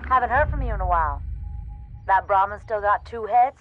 Haven't heard from you in a while. That Brahmin still got two heads?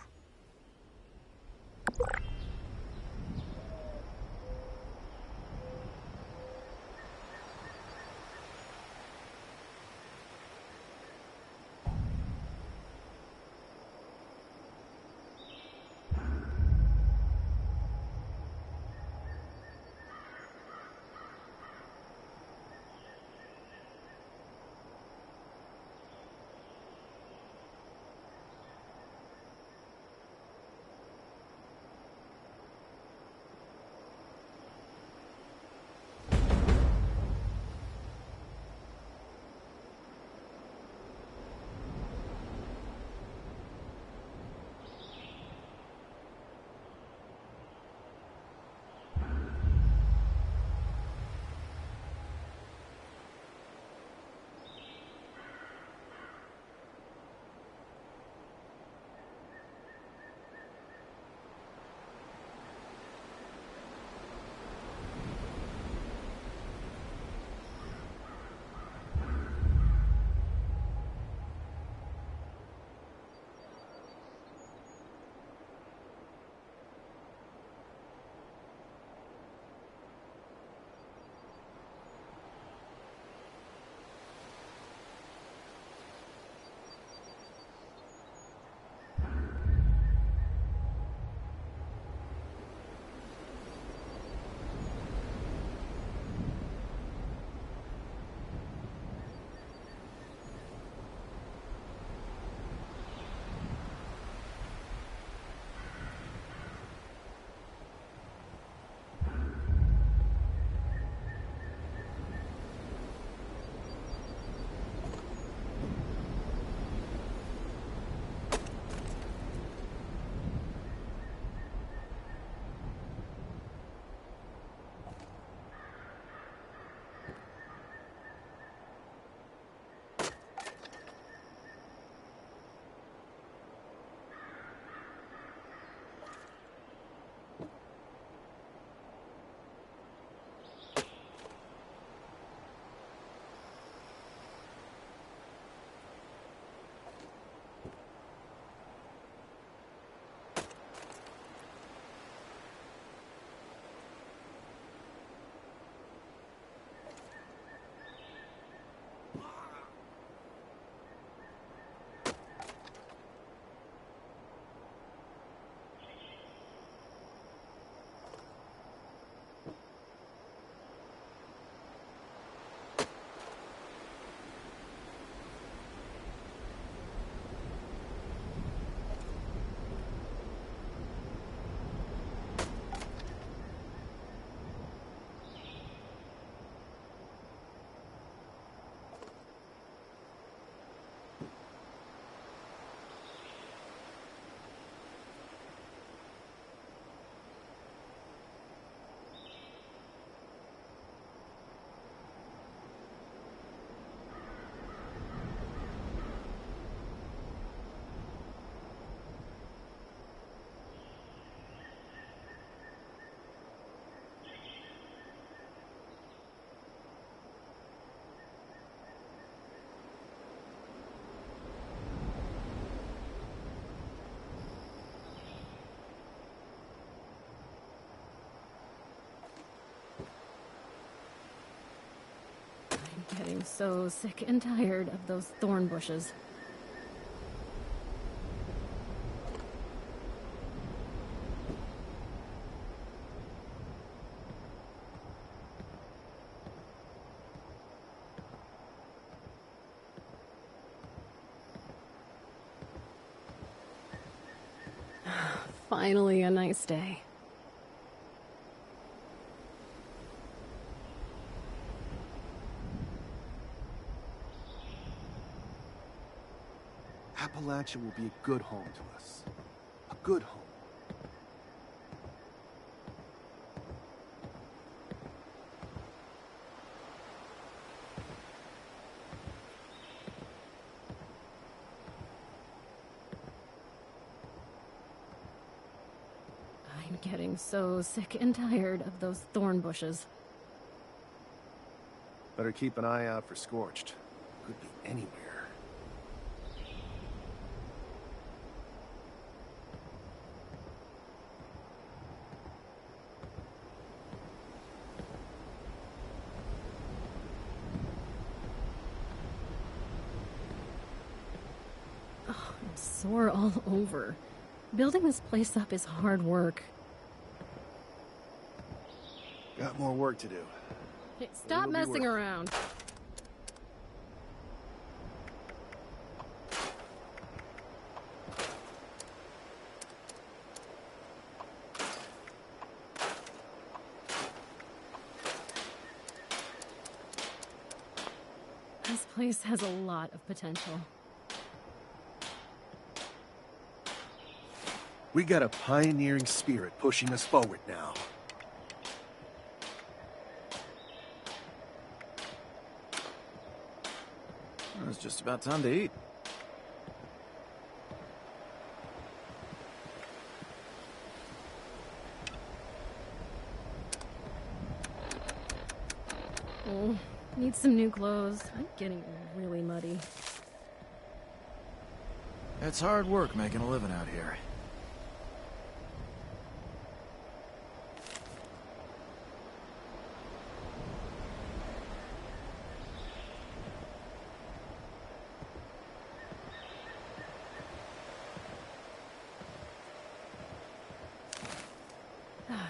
Getting so sick and tired of those thorn bushes. Finally a nice day. Appalachia will be a good home to us. A good home. I'm getting so sick and tired of those thorn bushes. Better keep an eye out for Scorched. Could be anywhere. Sore all over. Building this place up is hard work. Got more work to do. Hey, stop messing around. This place has a lot of potential. We got a pioneering spirit pushing us forward now. Well, it's just about time to eat. Oh, need some new clothes. I'm getting really muddy. It's hard work making a living out here.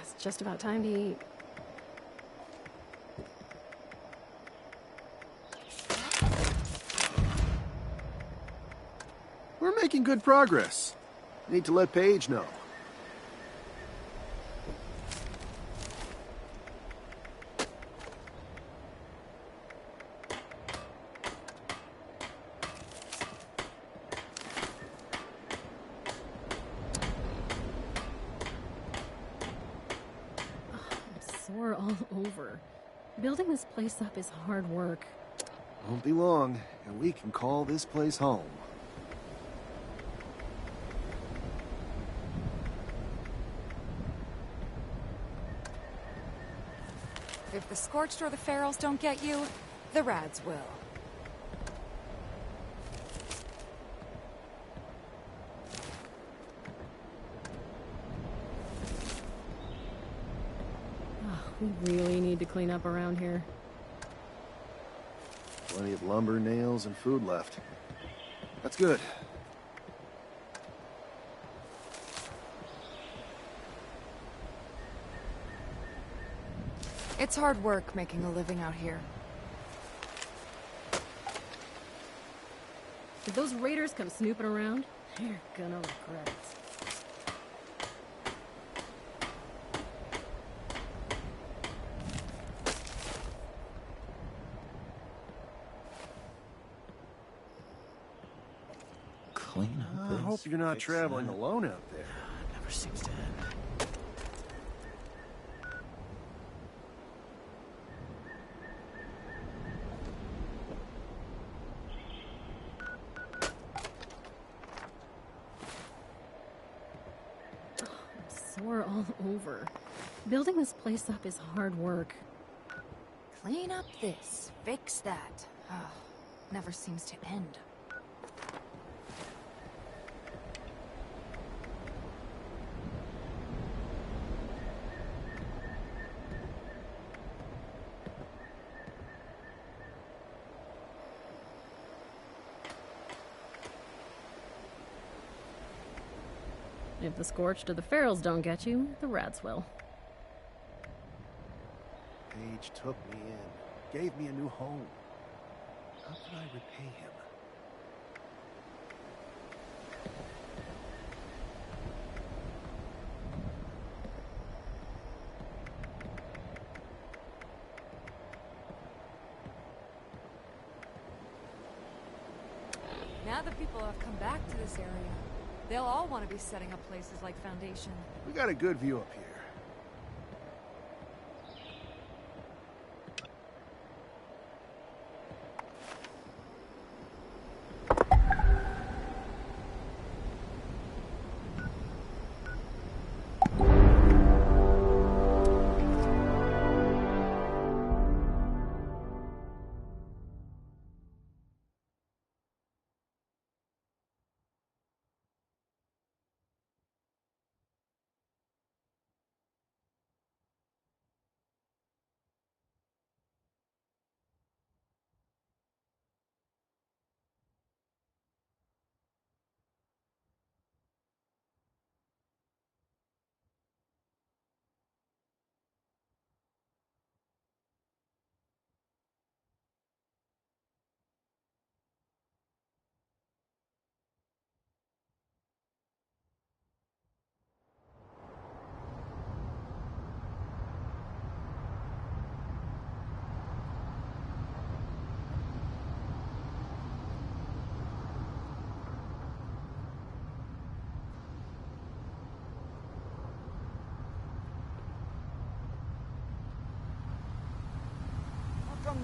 It's just about time to eat. We're making good progress. Need to let Paige know. Sore all over. Building this place up is hard work. Won't be long, and we can call this place home. If the Scorched or the Ferals don't get you, the Rads will. We really need to clean up around here. Plenty of lumber, nails, and food left. That's good. It's hard work making a living out here. If those raiders come snooping around, they're gonna regret it. Clean up I this, hope you're not fix traveling that. alone out there. It never seems to end. Sore all over. Building this place up is hard work. Clean up this, fix that. Never seems to end. If the Scorched or the Ferals don't get you, the Rats will. Paige took me in, gave me a new home. How could I repay him? Now that people have come back to this area, they'll all want to be setting up places like Foundation. We got a good view up here.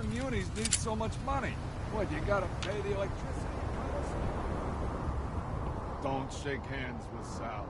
the munis need so much money? What, you gotta pay the electricity bills? Don't shake hands with Sal.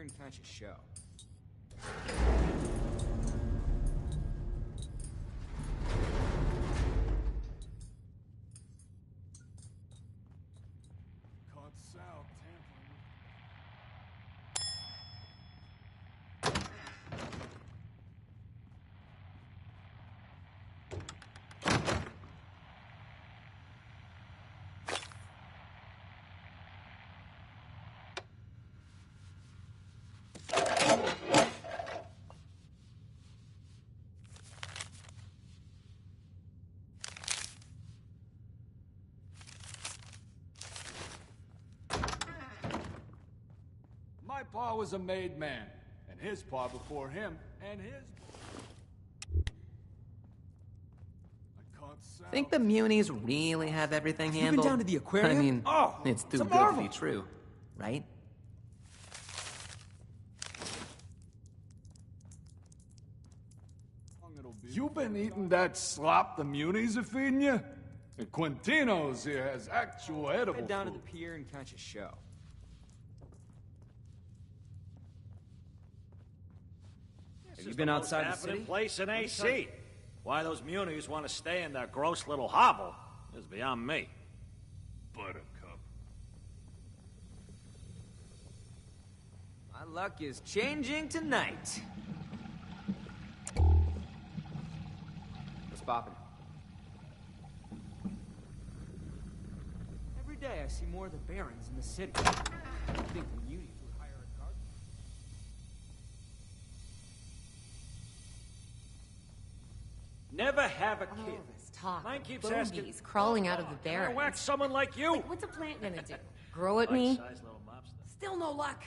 and conscious show. Caught Sal tampering. pa was a made man, and his pa before him, and his... Think the Muni's really have everything handled? You been down to the aquarium? I mean, oh, it's too a good marvel. to be true, right? You been eating that slop the Muni's are feeding you? And Quintino's here has actual edible Head down to food. the pier and catch a show. This been is outside the most happening city? place in AC. Why those Munis want to stay in their gross little hovel is beyond me. Buttercup. My luck is changing tonight. What's poppin'? Every day I see more of the barons in the city. I think the Munis would hire a gardener. Never have a kid. All this talk Mine of keeps asking, bogies crawling out of the "Can I barrens. whack someone like you? Like, what's a plant gonna do? Grow at me? Bite-sized little mobster. Still no luck.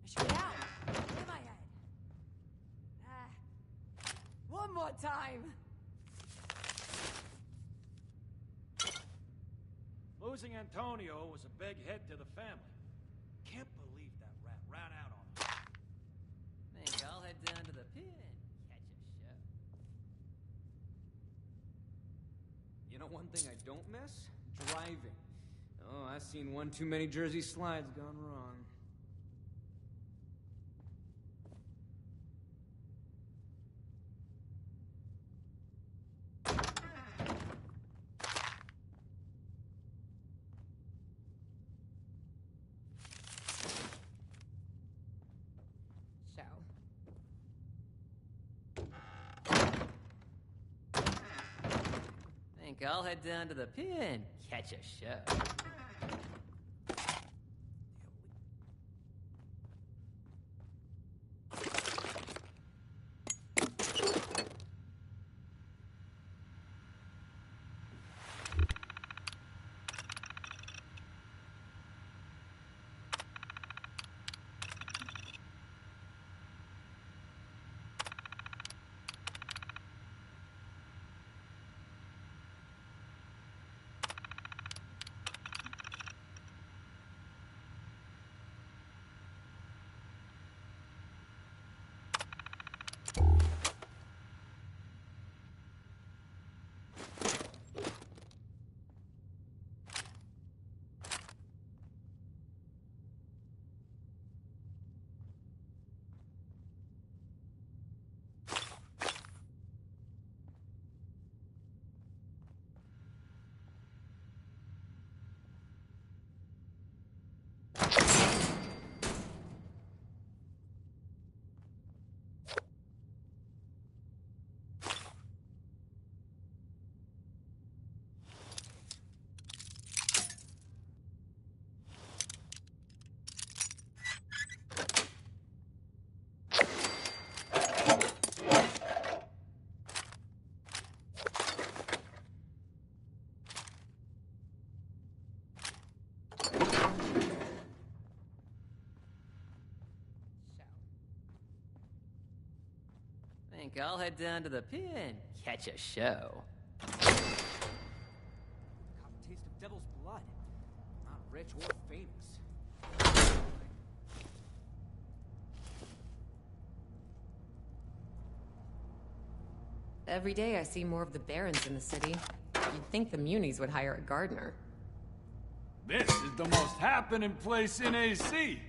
I should get out. In my head. One more time. Losing Antonio was a big hit to the family. Can't believe that rat ran out on him. Think I'll head down to the pin and catch a show. You know one thing I don't miss? Driving. Oh, I've seen one too many Jersey slides gone wrong. Show. Think I'll head down to the pin, catch a show. Think I'll head down to the pin, catch a show. Caught a taste of devil's blood. Not rich or famous. Every day I see more of the barons in the city. You'd think the Munis would hire a gardener. This is the most happening place in AC.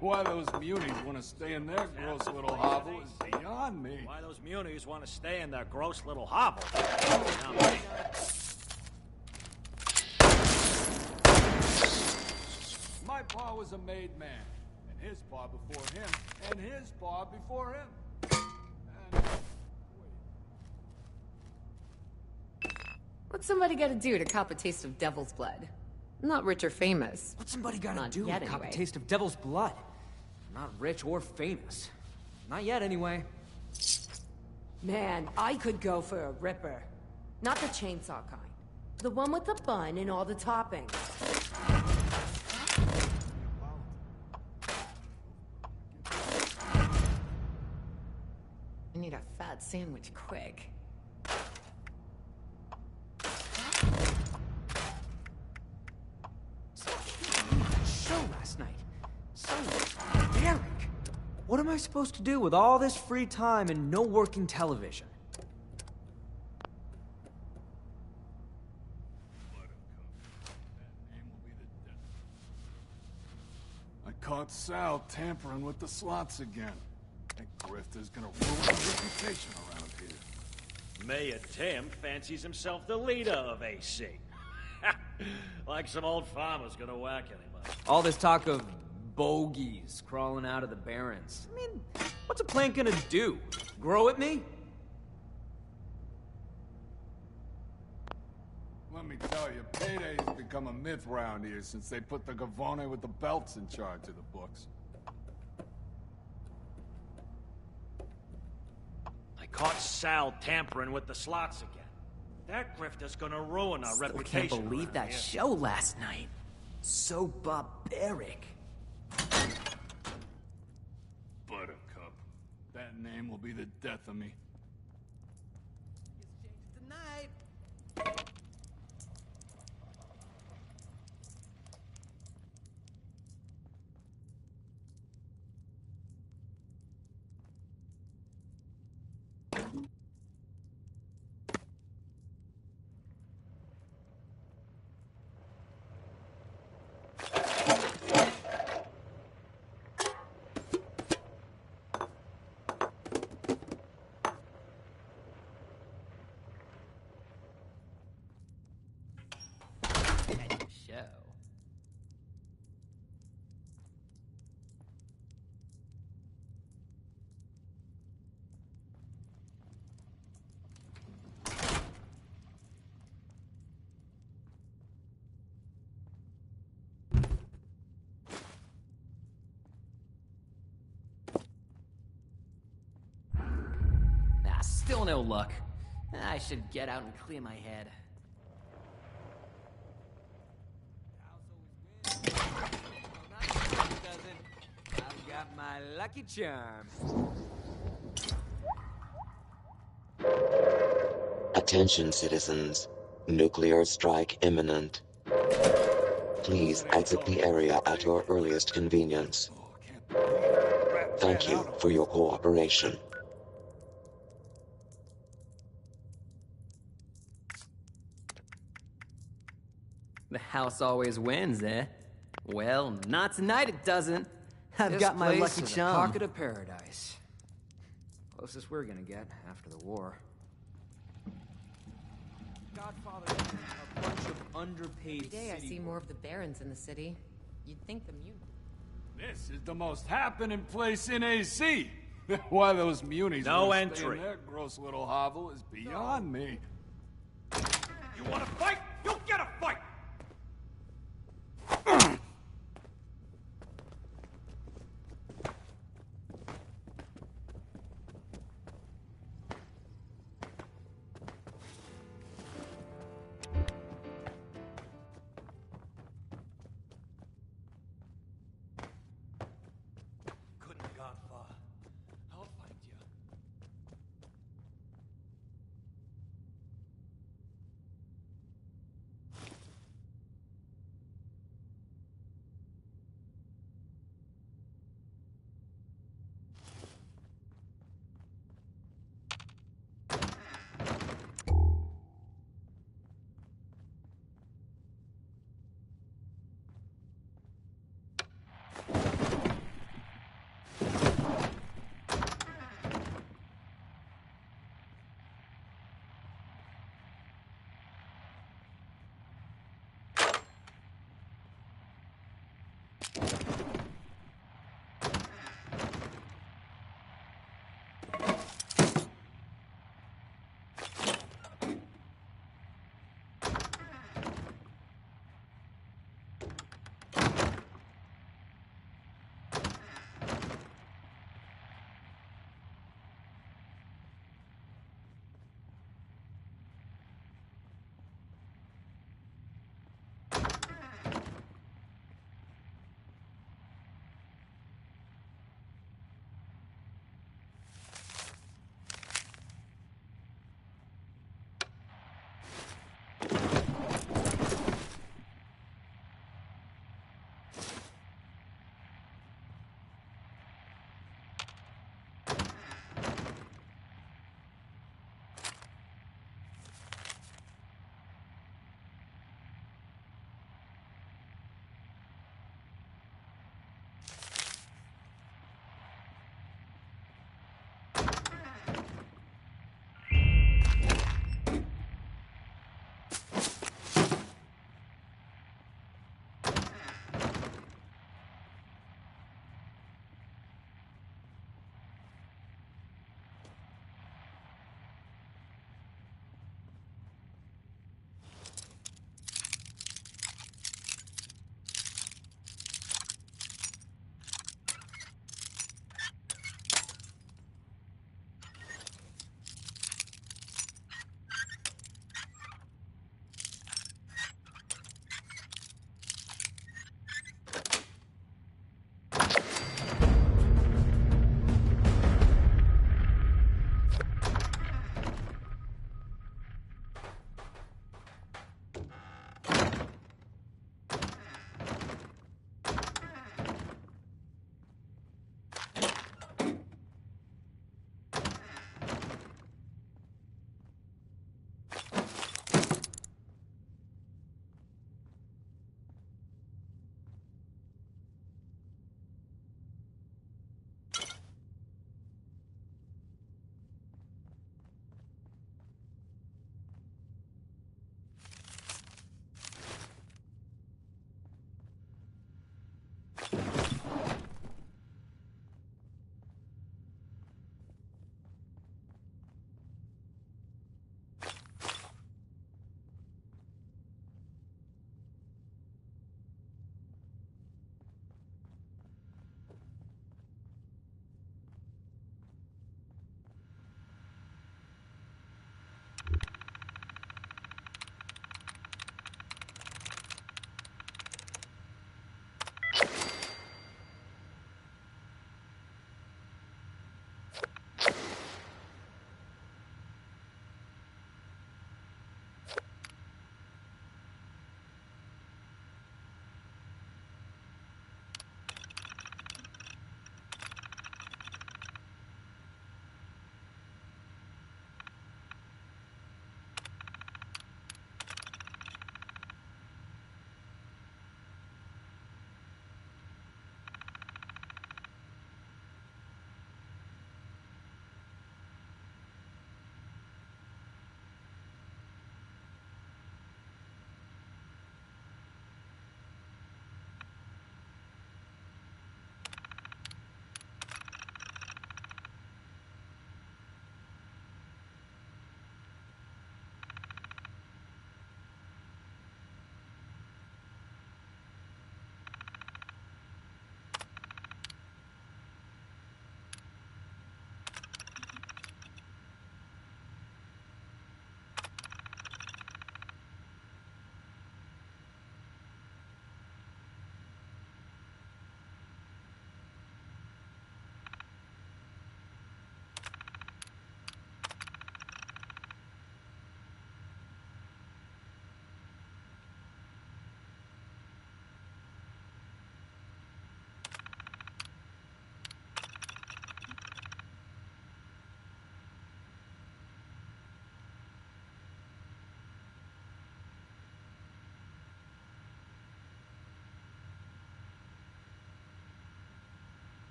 Why those Munis want to stay in their gross little hovel is beyond me. Why those Munis want to stay in their gross little hovel is beyond me. My pa was a made man, and his pa before him, and his pa before him. And... What's somebody gotta do to cop a taste of devil's blood? Not rich or famous. What's somebody gotta Not do yet, to cop a anyway. taste of devil's blood? Not rich or famous. Not yet, anyway. Man, I could go for a ripper. Not the chainsaw kind. The one with the bun and all the toppings. need a fat sandwich quick. Show last night. So, Derek, what am I supposed to do with all this free time and no working television? I caught Sal tampering with the slots again. That grifter's gonna ruin our reputation around here. Mayor Tim fancies himself the leader of AC. Like some old farmer's gonna whack anybody. All this talk of bogeys crawling out of the Barrens. I mean, what's a plant gonna do? Grow at me? Let me tell you, payday's become a myth round here since they put the Gavone with the belts in charge of the books. I caught Sal tampering with the slots again. That grifter's gonna ruin our Still reputation. can't believe around that here. show last night. So barbaric. Buttercup. That name will be the death of me. Show. Ah, still no luck. I should get out and clear my head. I've got my lucky charm. Attention citizens. Nuclear strike imminent. Please exit the area at your earliest convenience. Thank you for your cooperation. The house always wins, eh? Well, not tonight it doesn't. I've This got my place lucky is a charm. pocket of paradise. Closest we're gonna get after the war. Godfather has a bunch of underpaid Every day I city see more of the Barrens in the city. You'd think the Munis. This is the most happening place in AC. Why those Munis No wanna stay entry. in their gross little hovel is beyond me. You wanna fight? You'll get a fight! Couldn't have gone far. I'll find you.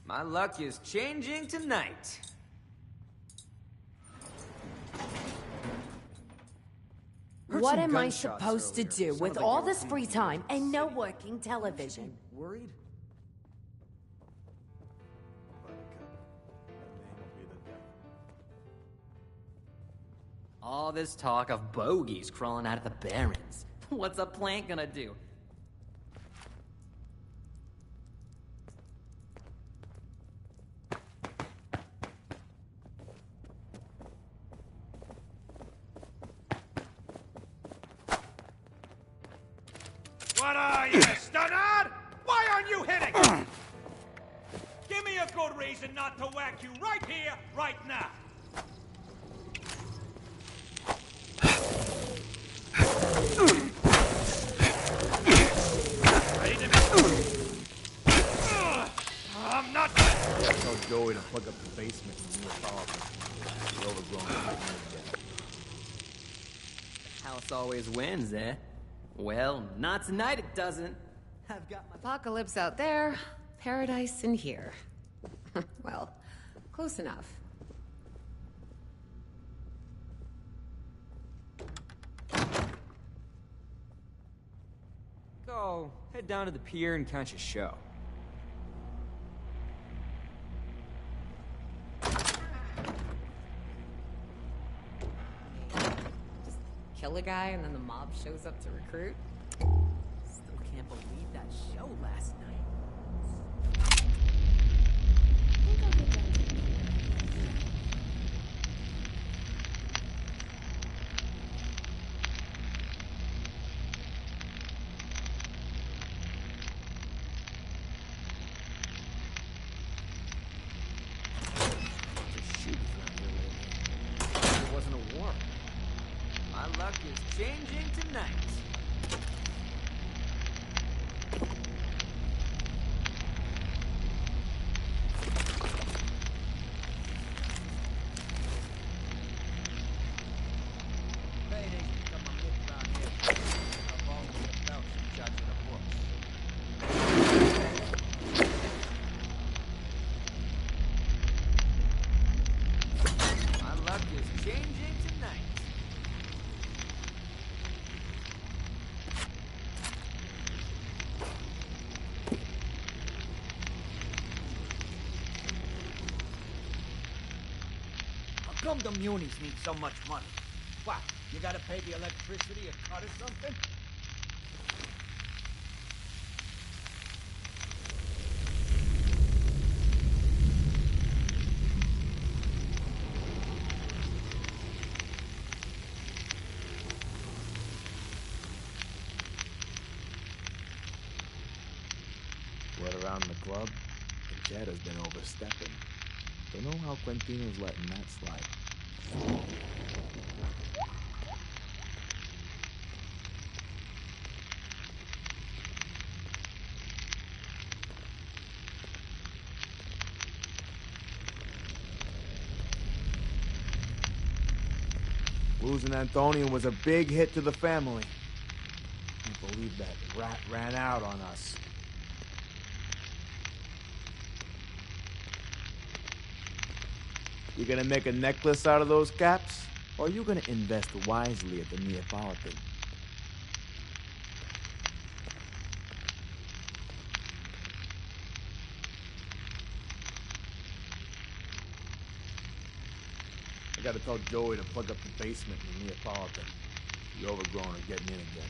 My luck is changing tonight. Heard What some am I gunshots supposed to earlier. do Sounded with like all they were this free being time and no city. working television? Worried? All this talk of bogeys crawling out of the Barrens. What's a plant gonna do? What are you, stunner? Why aren't you hitting? Give me a good reason not to whack you right here, right now. Ready to I'm not. Tell Joey to plug up the basement in the apartment. The overgrown. House always wins, eh? Well, not tonight it doesn't. I've got my... Apocalypse out there, paradise in here. Well, close enough. Go head down to the pier and catch a show. Just kill a guy and then the mob shows up to recruit? Still can't believe that show last night. It wasn't a war. My luck is changing tonight. My luck is changing tonight. How come the munis need so much money? What, you gotta pay the electricity a cut or something? Word around the club, the jet has been overstepping. Don't know how Quintino's letting that slide. Losing Antonio was a big hit to the family. Can't believe that rat ran out on us. You gonna make a necklace out of those caps? Or are you gonna invest wisely at the Neapolitan? I gotta tell Joey to plug up the basement in the Neapolitan. The overgrown are getting in again.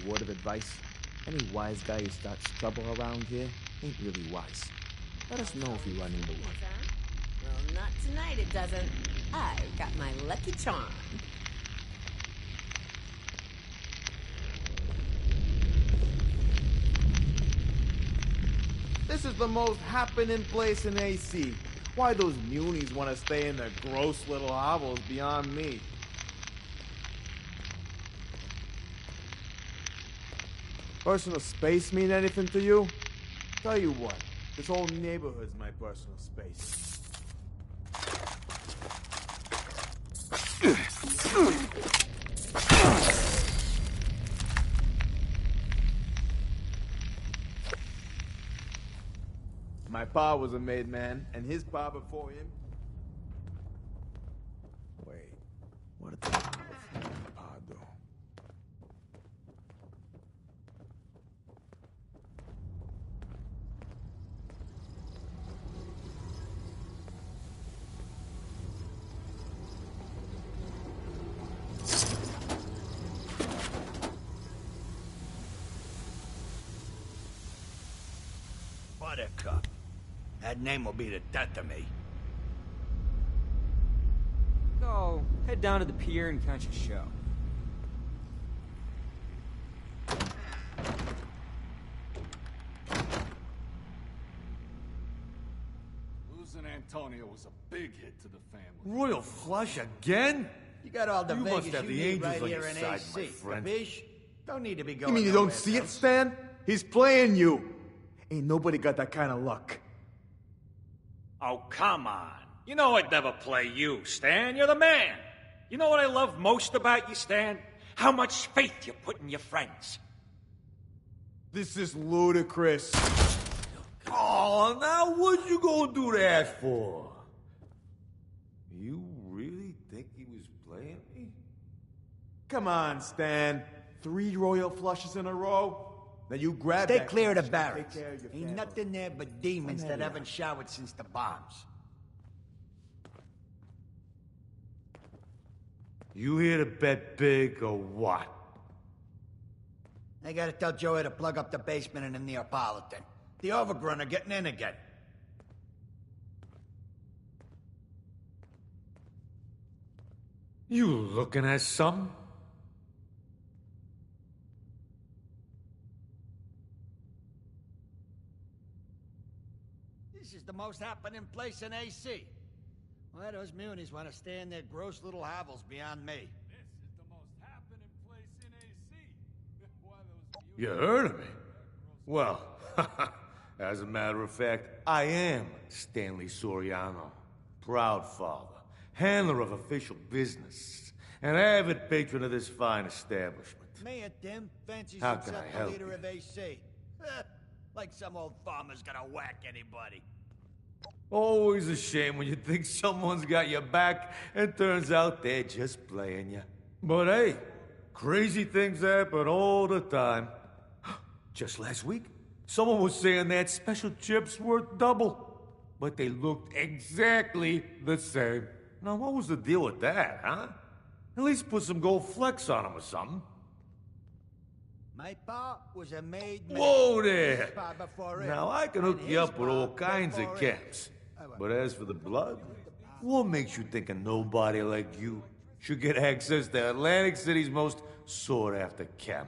A word of advice. Any wise guy who starts trouble around here ain't really wise. Let us know if you run into one. Well, not tonight it doesn't. I've got my lucky charm. This is the most happening place in AC. Why those munis want to stay in their gross little hovels beyond me. Personal space mean anything to you? Tell you what, this whole neighborhood's my personal space. My pa was a made man, and his pa before him. Wait, what did the pa before my pa do? Buttercup. That name will be the death of me. Go, head down to the pier and catch a show. Losing Antonio was a big hit to the family. Royal flush again? You got all the You Vegas must have you the need angels right on here your in side, AC. my friend. Capiche? Don't need to be You going mean you don't nowhere see it, else. Stan? He's playing you. Ain't nobody got that kind of luck. Oh, come on. You know I'd never play you, Stan. You're the man. You know what I love most about you, Stan? How much faith you put in your friends. This is ludicrous. Oh, now what you gonna do that for? You really think he was playing me? Come on, Stan. 3 royal flushes in a row? Now you grab Stay that clear of the cash and barracks. take care of your Ain't family. nothing there but demons Come that here. haven't showered since the bombs. You here to bet big or what? I gotta tell Joey to plug up the basement in the Neapolitan. The Overgrown are getting in again. You looking at something? This is the most happening place in AC. Why those munis want to stay in their gross little hovels beyond me? This is the most happening place in AC. Why those You heard of me? Well, as a matter of fact, I am Stanley Soriano. Proud father, handler of official business, and avid patron of this fine establishment. Mayor Tim fancies How can himself I the help leader you? of AC. Like some old farmer's gonna whack anybody. Always a shame when you think someone's got your back and turns out they're just playing you. But hey, crazy things happen all the time. Just last week, someone was saying that special chips worth double, but they looked exactly the same. Now, what was the deal with that, huh? At least put some gold flecks on them or something. My pa was a made man. Whoa His there! pa before him. Now, I can And hook you his up with pa all kinds of before him. camps. But as for the blood, what makes you think a nobody like you should get access to Atlantic City's most sought-after chem?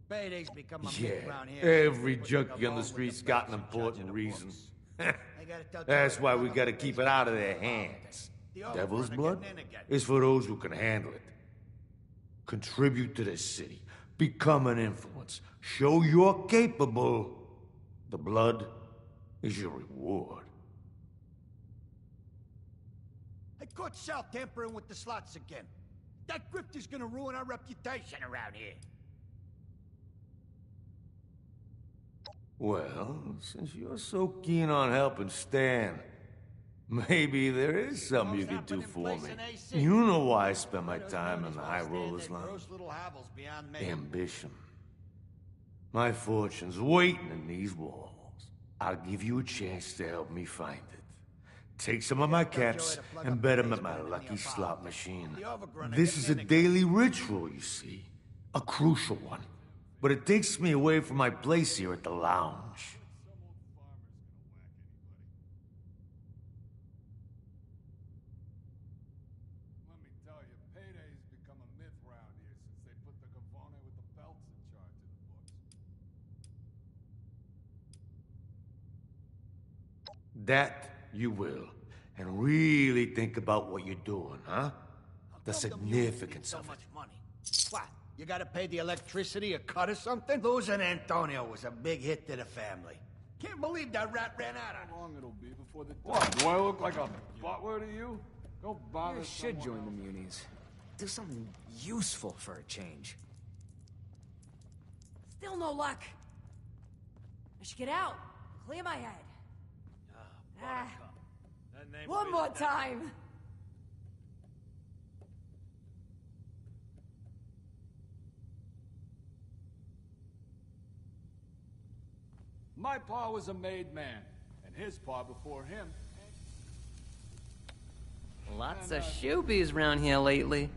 Payday's become a Yeah, myth around here. every Put junkie along on the with street's the got an banks in charge important of the reason. books. I gotta tell That's Joey why to we plug gotta up the keep it basement out of in the their Neapolitan. hands. The Devil's Overgrown are blood getting in again. is for those who can handle it. Contribute to the city, become an influence, show you're capable. The blood is your reward. I caught Sal tampering with the slots again. That grifter's gonna ruin our reputation around here. Well, since you're so keen on helping Stan, maybe there is something you could do for me. You know why I spend my time in the High Rollers Lounge. Gross little hovels beyond me. Ambition. My fortune's waiting in these walls. I'll give you a chance to help me find it. Take some of my caps and bet them at my lucky slot machine. This is a daily ritual, you see. A crucial one. But it takes me away from my place here at the lounge. Let me tell you, Payday's become a myth around here since they put the Gavone with the belts in charge of the books. That you will. And really think about what you're doing, huh? The significance of it. Money. What? You gotta pay the electricity a cut or something? Losing Antonio was a big hit to the family. Can't believe that rat ran out on How long it'll be before the... What, do I look like a butler to you? Go bother You should someone join the else. Munis. Do something useful for a change. Still no luck. I should get out. Clear my head. Buttercup. That name One really more does- time. My pa was a made man, and his pa before him. Lots of shoobies around here lately.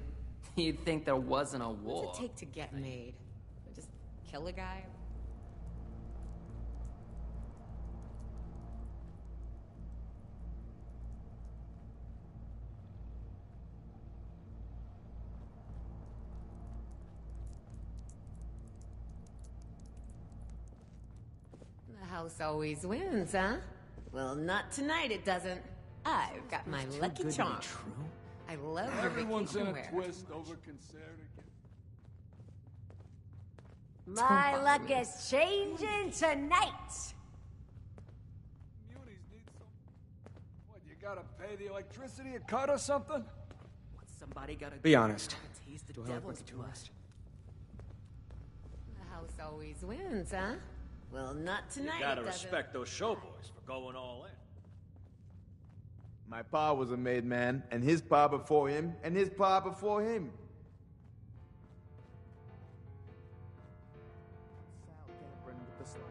You'd think there wasn't a war. What's it take to get made? Just kill a guy? The house always wins, huh? Well, not tonight it doesn't. I've got my Too lucky good to be charm. true. I love your Everyone's in vacation a wear. twist over considered again. My bother luck me. is changing tonight. Munis need some... What, you gotta pay the electricity a cut or something? Somebody gotta Be honest. taste the Do I look devil's like a blood. tourist? The house always wins, huh? Well, not tonight You gotta it doesn't. respect those showboys for going all in. My pa was a made man, and his pa before him, and his pa before him. Sal Cameron with the slide.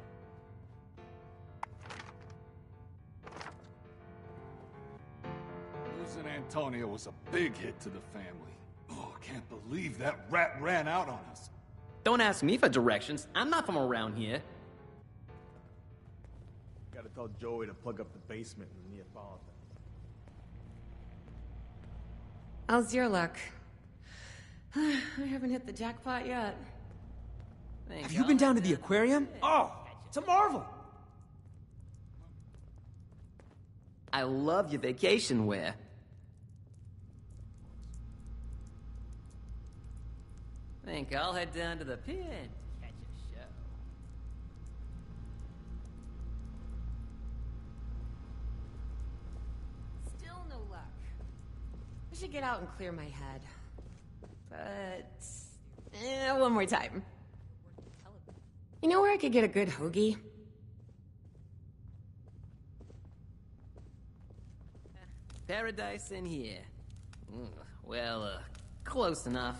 Losing Antonio was a big hit to the family. Oh, I can't believe that rat ran out on us. Don't ask me for directions. I'm not from around here. Gotta tell Joey to plug up the basement in the Neapolitan. How's your luck? I haven't hit the jackpot yet. Have you been down to the aquarium? Oh, it's a marvel. I love your vacation wear. Think I'll head down to the pier and catch a show. Still no luck. I should get out and clear my head. But... one more time. You know where I could get a good hoagie? Paradise in here. Well, close enough.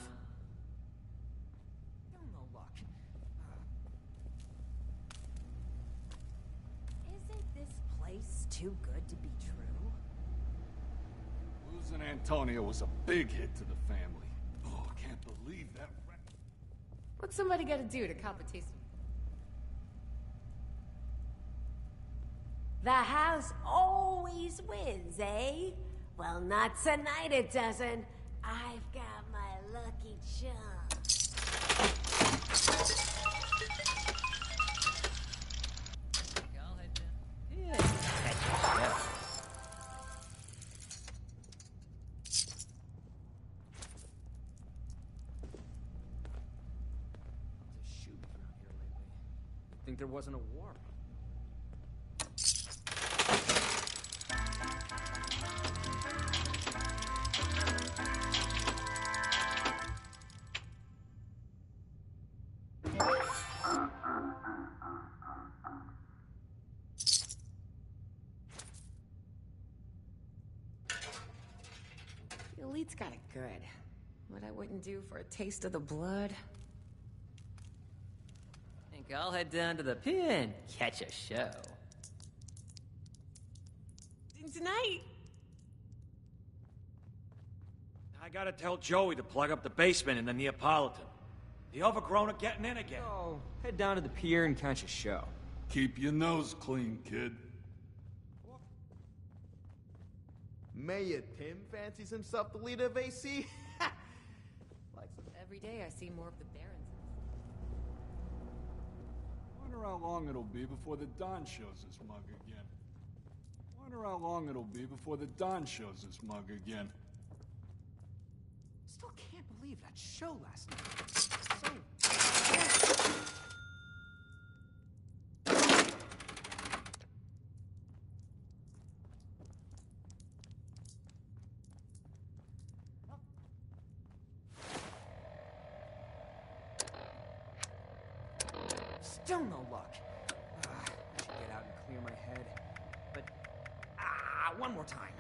Still no luck. Isn't this place too good to be true? Losing Antonio was a big hit to the family. Oh, I can't believe that rat... What's somebody gotta do to cop a taste of... The house always wins, eh? Well, not tonight it doesn't. I've got my lucky charm. Think I'll head down to the pier and catch a show. There's a shooting around here lately. You'd think there wasn't a war. The elite's got it good. What I wouldn't do for a taste of the blood. Think I'll head down to the pier and catch a show. Tonight! I gotta tell Joey to plug up the basement in the Neapolitan. The overgrown are getting in again. Oh, head down to the pier and catch a show. Keep your nose clean, kid. Mayor Tim fancies himself the leader of AC? Like some... Every day I see more of the barons. Wonder how long it'll be before the Don shows his mug again. Wonder how long it'll be before the Don shows his mug again. Still can't believe that show last night. So... Still no luck. I should get out and clear my head. But, one more time.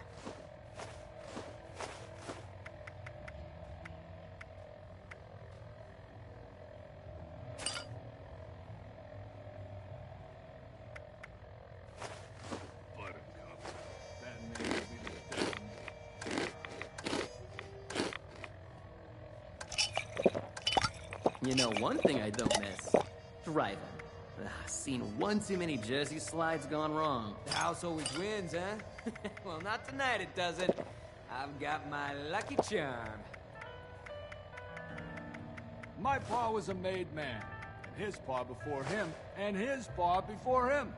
Buttercup. That name will be the death of me. You know, one thing I don't miss. Driving. Seen one too many Jersey slides gone wrong. The house always wins, huh? Well, not tonight it doesn't. I've got my lucky charm. My pa was a made man, and his pa before him, and his pa before him.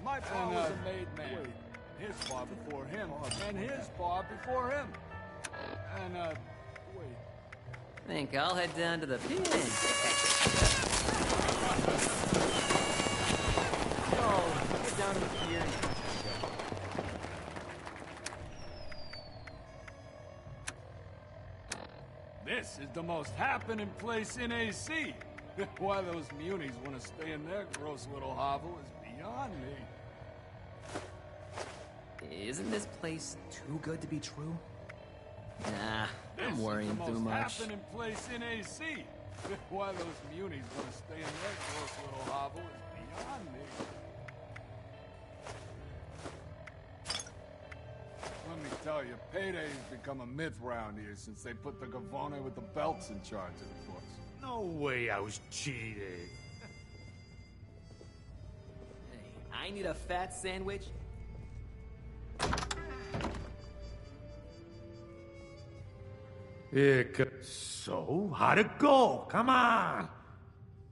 My pa was a made man, his pa before him, and his pa before him. And, wait. Think I'll head down to the pin. Get down to the pier. This is the most happening place in AC. Why those munis want to stay in their gross little hovel is beyond me. Isn't this place too good to be true? Nah, I'm worrying too much. This is the most happening place in AC. Why those munis want to stay in their gross little hovel is beyond me. Let me tell you, payday's become a myth round here since they put the Gavone with the belts in charge of the books. No way I was cheated. Hey, I need a fat sandwich. Yeah, so, how'd it go? Come on!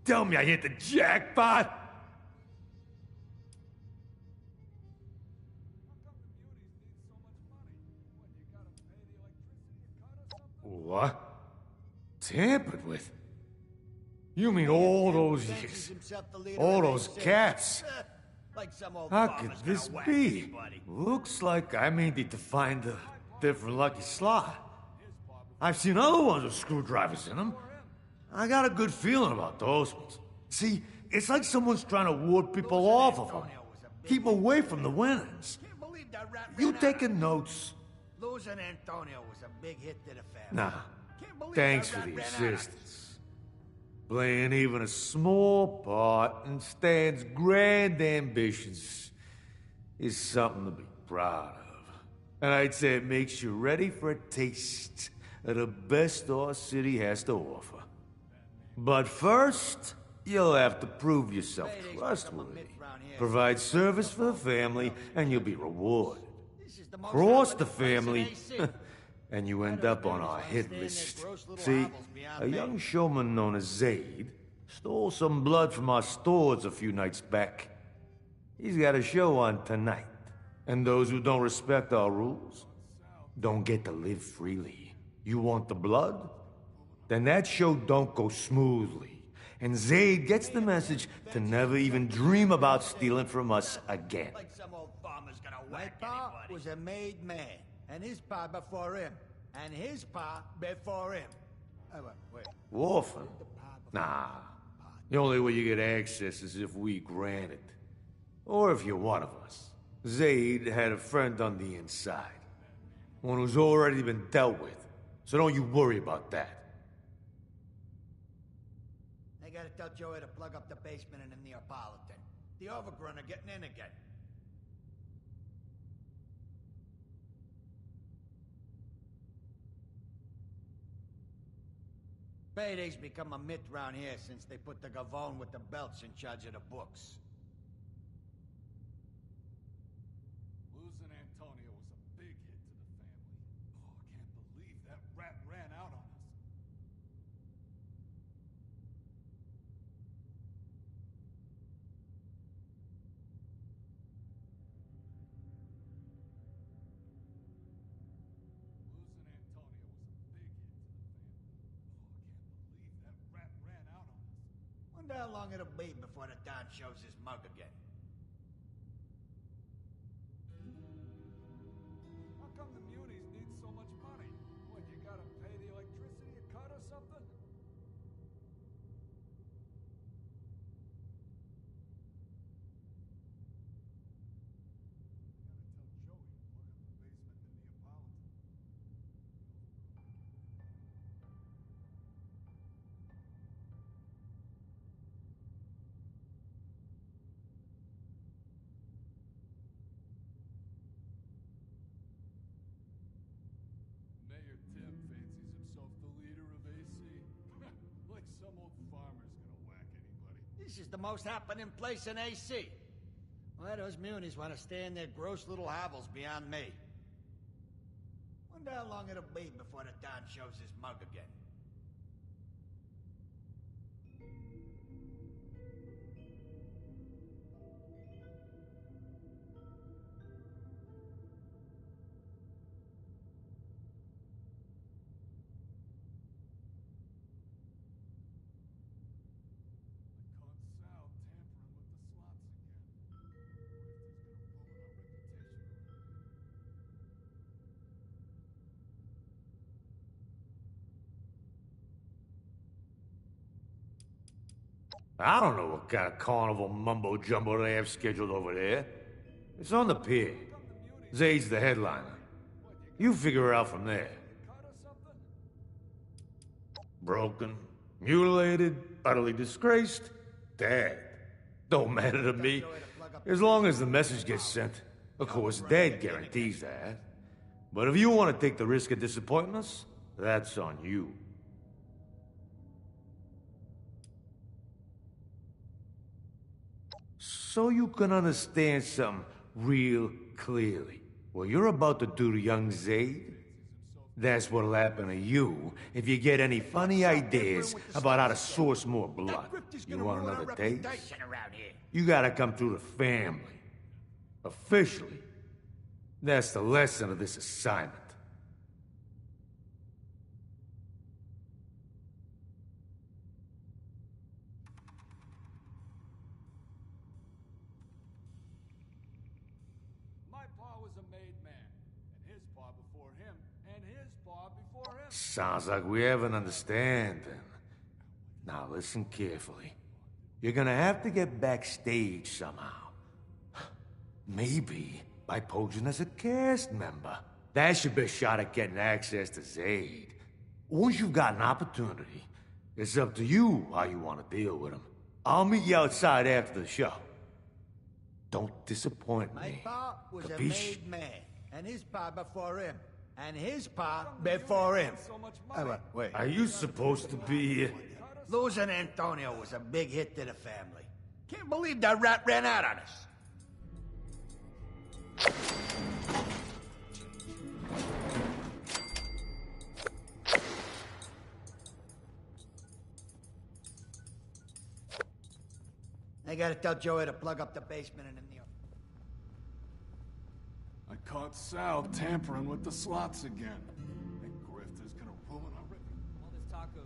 Tell me I hit the jackpot! What? Tampered with? You mean all those years? All those cats? How could this be? Looks like I may need to find a different lucky slot. I've seen other ones with screwdrivers in them. I got a good feeling about those ones. See, it's like someone's trying to ward people off of them. Keep away from the winnings. You taking notes? Losing Antonio was a big hit to the family. Nah, thanks for the assistance. Playing even a small part in Stan's grand ambitions is something to be proud of. And I'd say it makes you ready for a taste of the best our city has to offer. But first, you'll have to prove yourself trustworthy. Provide service for the family, and you'll be rewarded. Cross the family, and you end up on our hit list. See, a young showman known as Zaid stole some blood from our stores a few nights back. He's got a show on tonight, and those who don't respect our rules don't get to live freely. You want the blood? Then that show don't go smoothly, and Zaid gets the message to never even dream about stealing from us again. Like some old farmer's gonna whack pa was a made man, and his pa before him, and his pa before him. Wait. Orphan? Nah. The only way you get access is if we grant it. Or if you're one of us. Zaid had a friend on the inside. One who's already been dealt with. So don't you worry about that. I gotta tell Joey to plug up the basement in the Neapolitan. The overgrown are getting in again. Payday's become a myth round here since they put the Gavone with the belts in charge of the books. Losing Antonio was a big hit to the family. Oh, I can't believe that rat ran out on us. Wonder how long it'll be before the Don shows his mug again. How come the munis need so much money? What, you gotta pay the electricity cut or something? This is the most happening place in AC. Why those munis want to stay in their gross little hovels beyond me? Wonder how long it'll be before the Don shows his mug again. I don't know what kind of carnival mumbo-jumbo they have scheduled over there. It's on the pier. Zaid's the headliner. You figure it out from there. Broken, mutilated, utterly disgraced, dead. Don't matter to me, as long as the message gets sent. Of course, dead guarantees that. But if you want to take the risk of disappointing us, that's on you. So you can understand something real clearly. What you're about to do to young Zaid, that's what'll happen to you if you get any funny ideas about how to source more blood. You want another taste? You gotta come through the family. Officially. That's the lesson of this assignment. Sounds like we have an understanding. Now listen carefully. You're gonna have to get backstage somehow. Maybe by posing as a cast member. That's your best shot at getting access to Zaid. Once you've got an opportunity, it's up to you how you want to deal with him. I'll meet you outside after the show. Don't disappoint me. My pa was a Capiche? made man, and his pa before him. And his pa before him. Wait. Are you supposed to be... Losing Antonio was a big hit to the family. Can't believe that rat ran out on us. I gotta tell Joey to plug up the basement and in the... I caught Sal tampering with the slots again. That grifter's gonna ruin our... All this talk of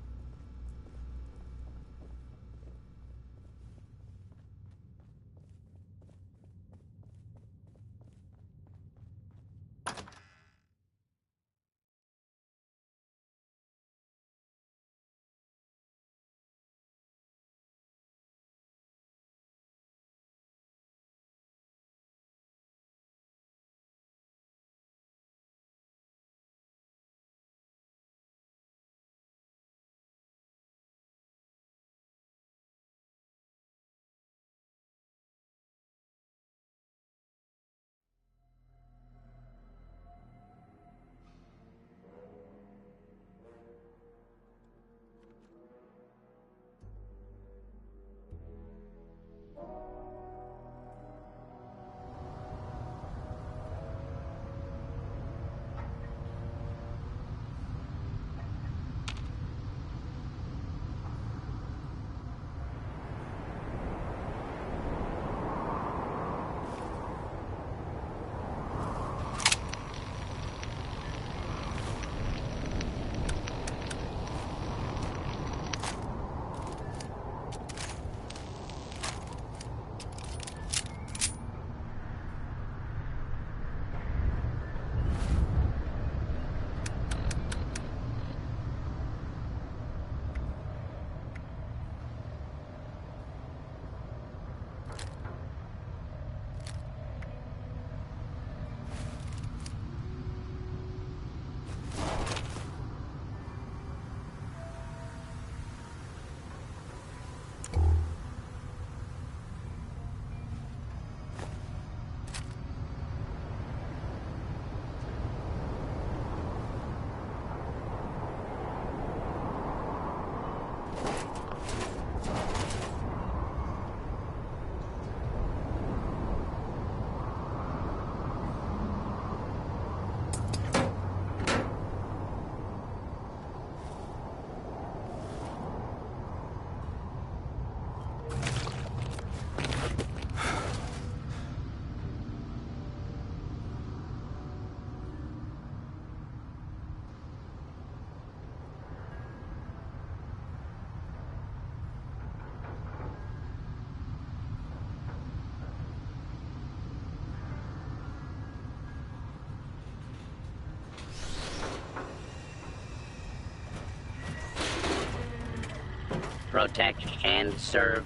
Protect and serve.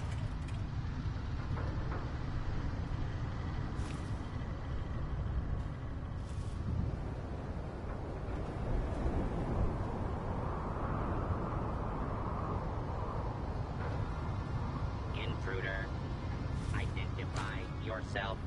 Intruder, identify yourself.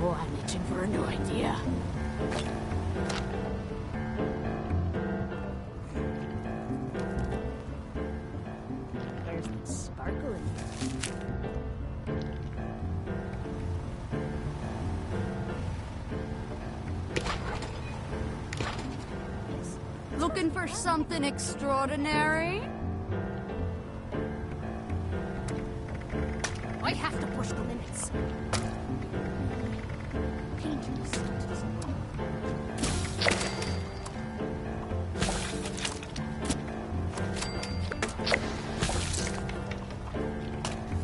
Oh, I'm itching for a new idea. There's that sparkle in Looking for something extraordinary? I have to push the limits.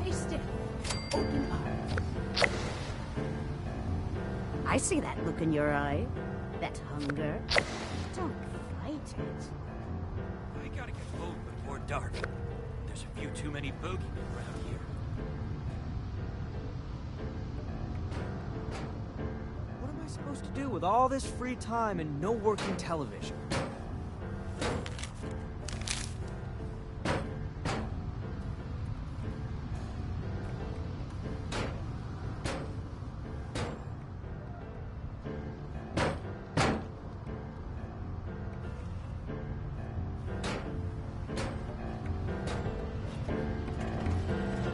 Face still. Open arms. I see that look in your eye. That hunger. Don't fight it. I gotta get food before dark. There's a few too many boogeymen around here. What am I supposed to do with all this free time and no working television?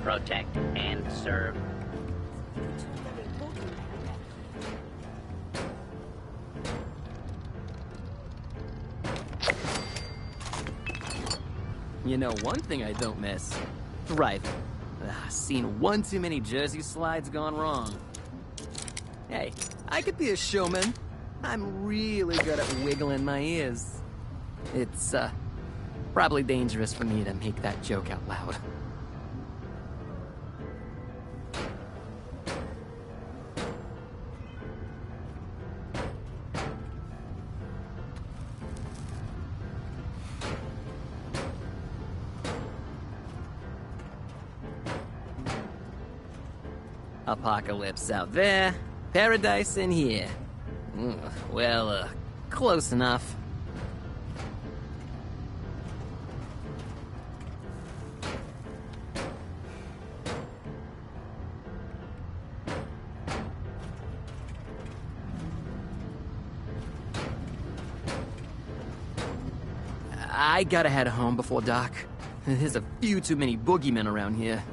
Protect and serve. You know, one thing I don't miss. Driving. Seen one too many Jersey slides gone wrong. Hey, I could be a showman. I'm really good at wiggling my ears. It's, probably dangerous for me to make that joke out loud. Apocalypse out there, paradise in here. Well, close enough. I gotta head home before dark. There's a few too many boogeymen around here.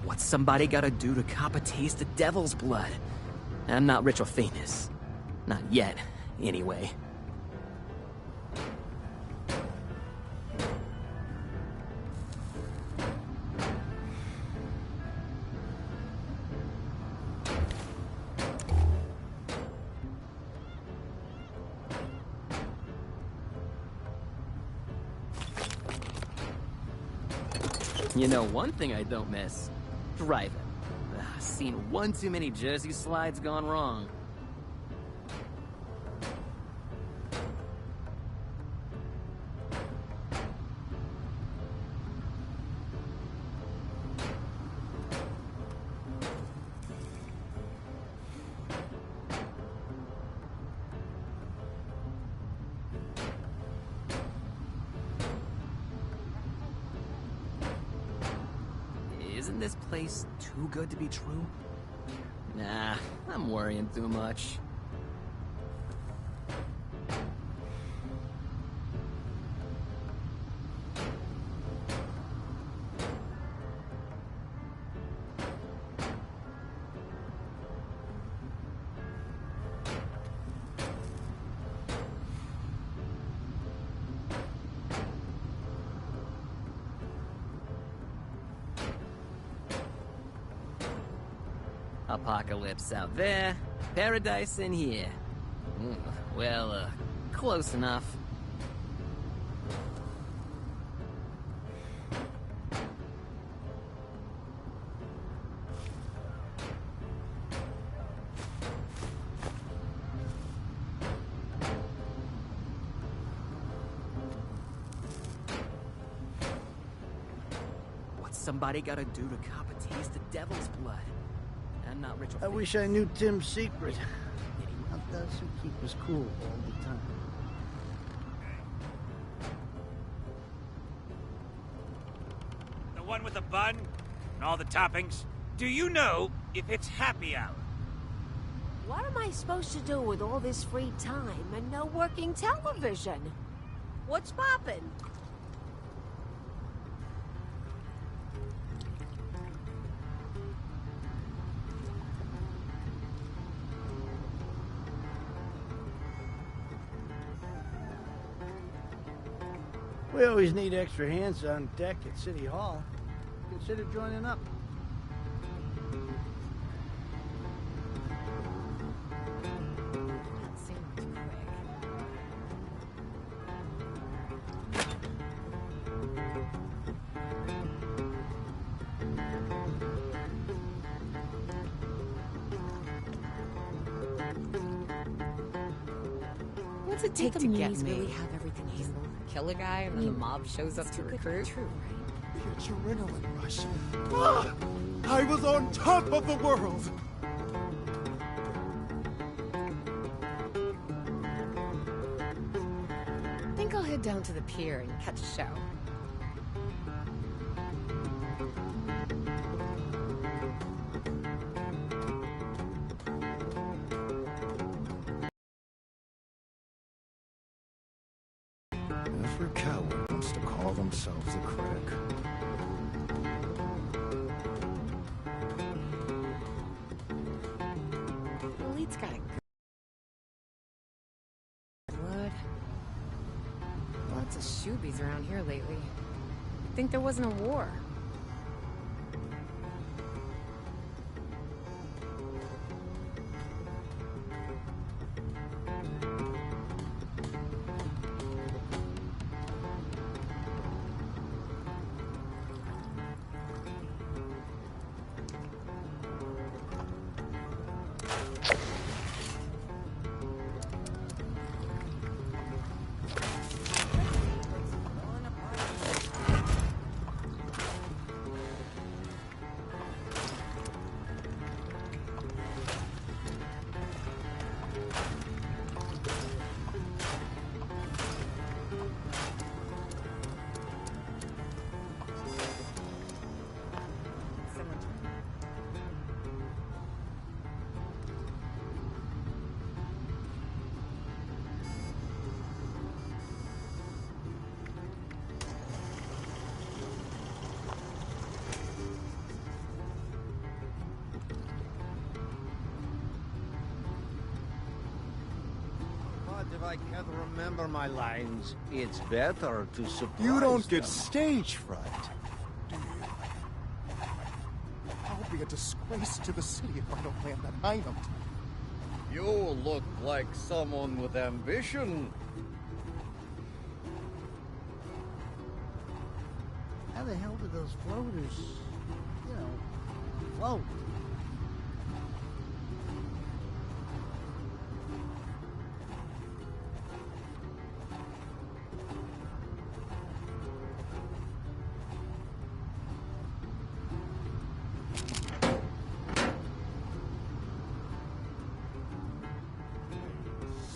What's somebody gotta do to cop a taste of devil's blood? I'm not rich or famous. Not yet, anyway. You know, one thing I don't miss. Driving. Seen one too many Jersey slides gone wrong. Isn't this place too good to be true? Nah, I'm worrying too much. Apocalypse out there, paradise in here. Well, close enough. What's somebody gotta do to cop a taste of devil's blood? I'm not rich. I wish I knew Tim's secret. How does he keep us cool all the time? The one with the bun and all the toppings. Do you know if it's happy hour? What am I supposed to do with all this free time and no working television? What's poppin'? We always need extra hands on deck at City Hall. Consider joining up. What's it take to get me? Really have everything handled? Kill a guy and then the mob shows up to recruit? True, right? Your adrenaline rush. Ah! I was on top of the world! I think I'll head down to the pier and catch a show. Every coward wants to call themselves a critic. The lead's got a blood. Lots of shoobies around here lately. You'd think there wasn't a war. I can't remember my lines, it's better to surprise You don't get them. stage fright, do you? I'll be a disgrace to the city if I don't land that item. You look like someone with ambition. How the hell do those floaters, float?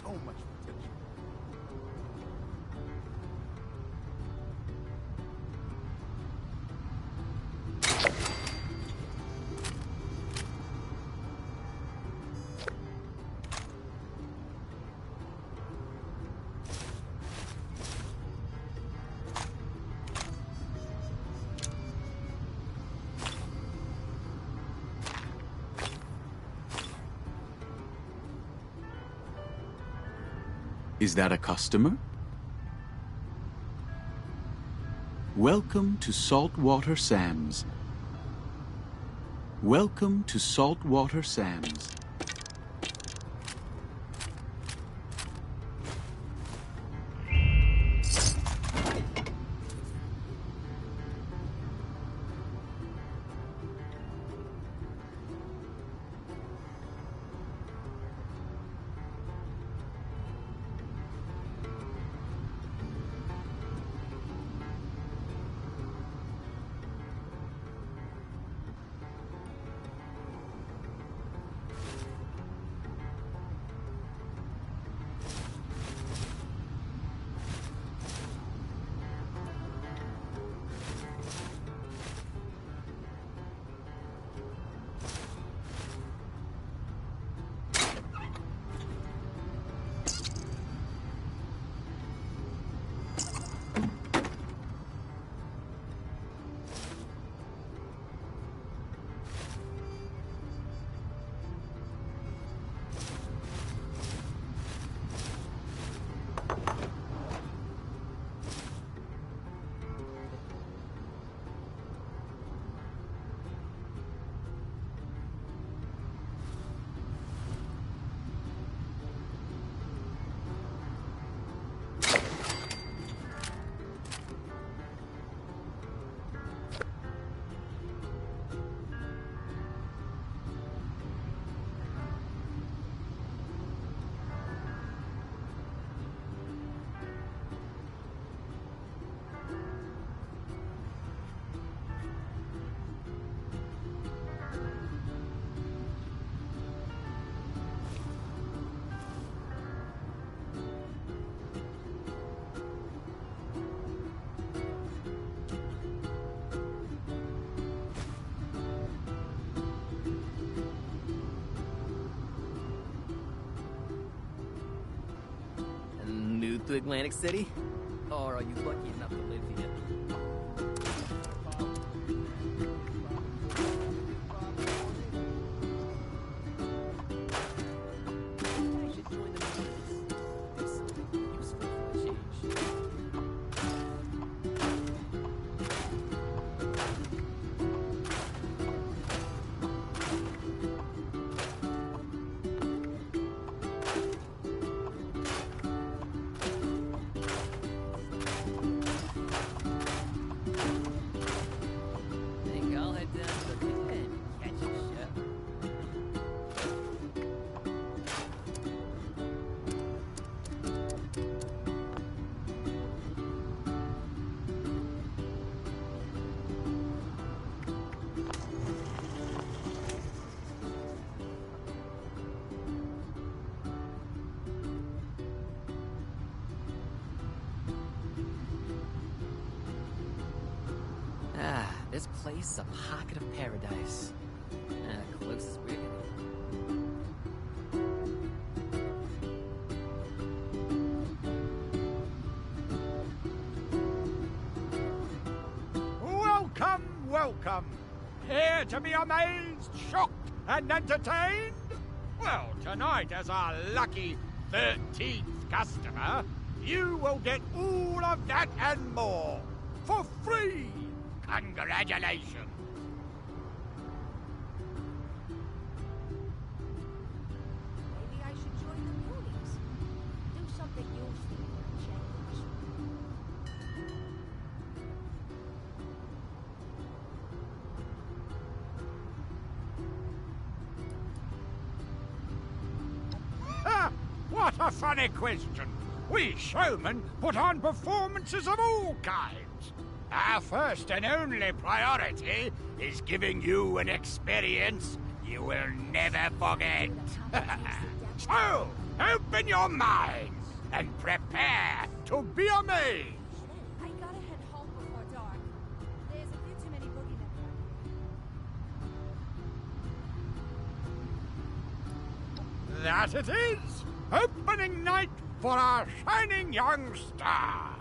So much potential. Is that a customer? Welcome to Saltwater Sam's. Welcome to Saltwater Sam's. New to Atlantic City? Or are you lucky enough to live here? I should join the members. There's something useful for a change. Think I'll head down to the pit and catch a show. Ah, this place a pocket of paradise. Closest we're gonna Welcome, welcome. Here to be amazed, shocked, and entertained? Well, tonight as our lucky 13th customer, you will get all of that and more for free. Congratulations. Maybe I should join the Moonies. Do something useful for a change. Ha! What a funny question. We showmen put on performances of all kinds. Our first and only priority is giving you an experience you will never forget. So, open your minds and prepare to be amazed. I gotta head home before dark. There's a few too many boogeymen around here. That it is! Opening night for our shining young star.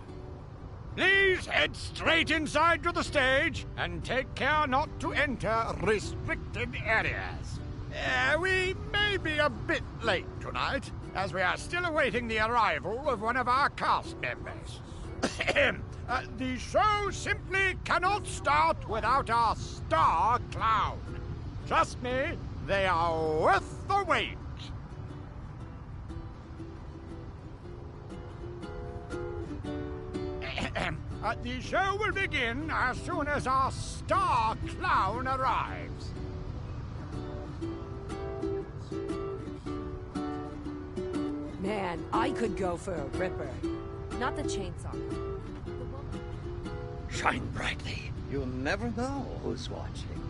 Please head straight inside to the stage and take care not to enter restricted areas. We may be a bit late tonight, as we are still awaiting the arrival of one of our cast members. The show simply cannot start without our star clown. Trust me, they are worth the wait. The show will begin as soon as our star clown arrives. Man, I could go for a ripper. Not the chainsaw. Shine brightly. You'll never know who's watching.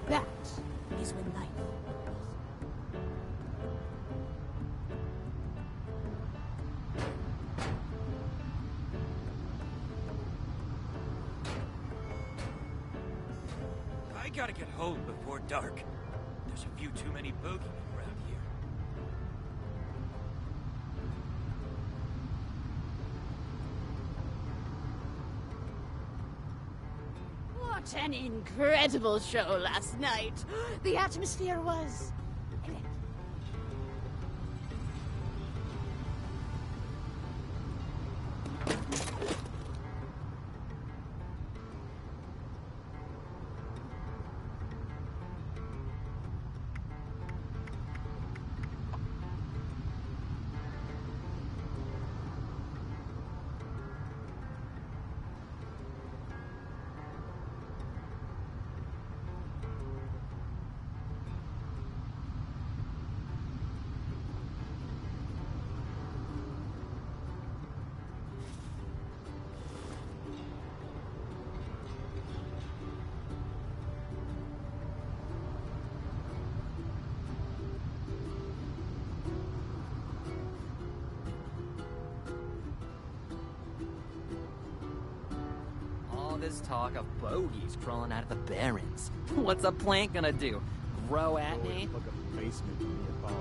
That is when life. I gotta get home before dark. There's a few too many bogeymen around here. What an incredible show last night. The atmosphere was... All this talk of bogeys crawling out of the barrens. What's a plant gonna do? Grow at me? Like a basement in your bar.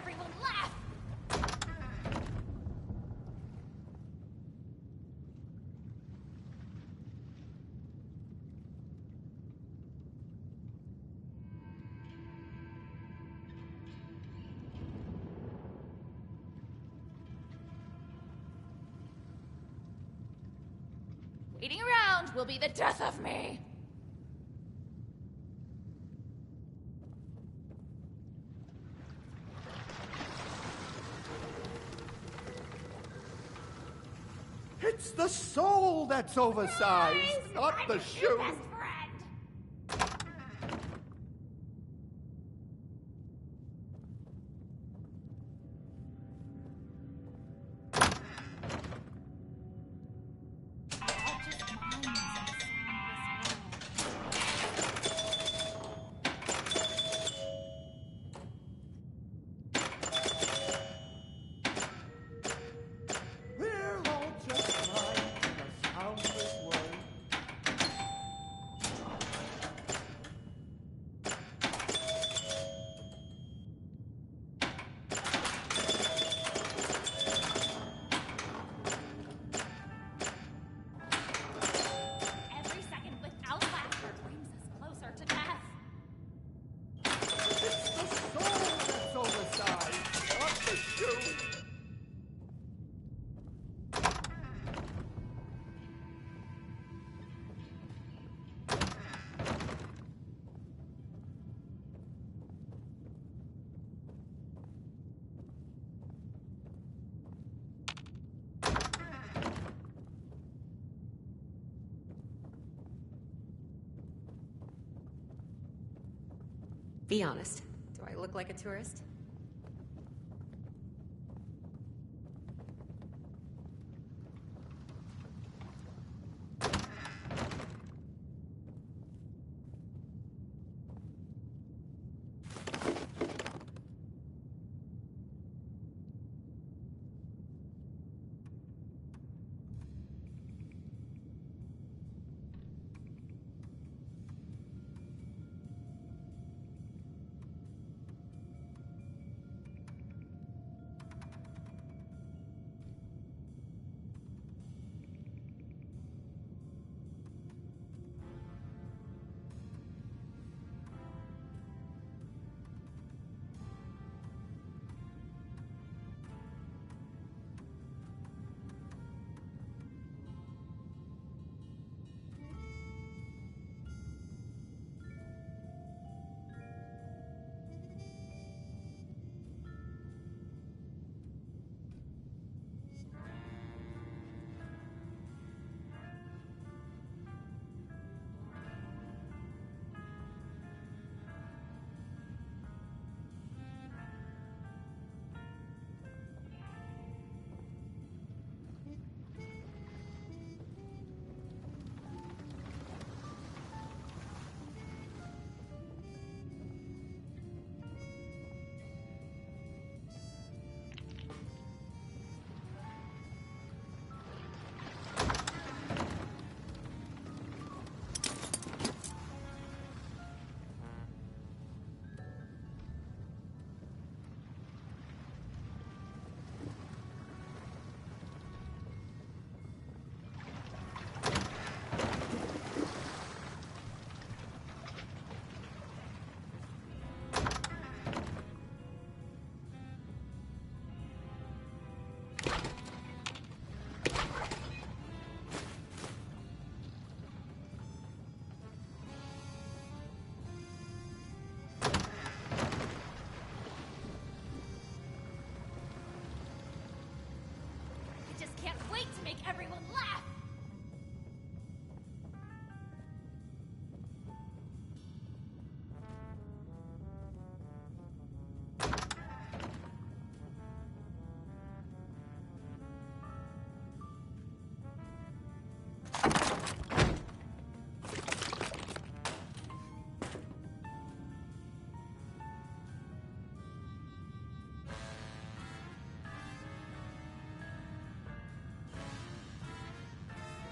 everyone laugh! Waiting around will be the death of me! It's the soul that's oversized, not the shoe. We're all just blind in a soundless world. Every second without laughter brings us closer to death. It's the soul that's oversized, not the shoe. Be honest. Do I look like a tourist? Wait to make everyone laugh!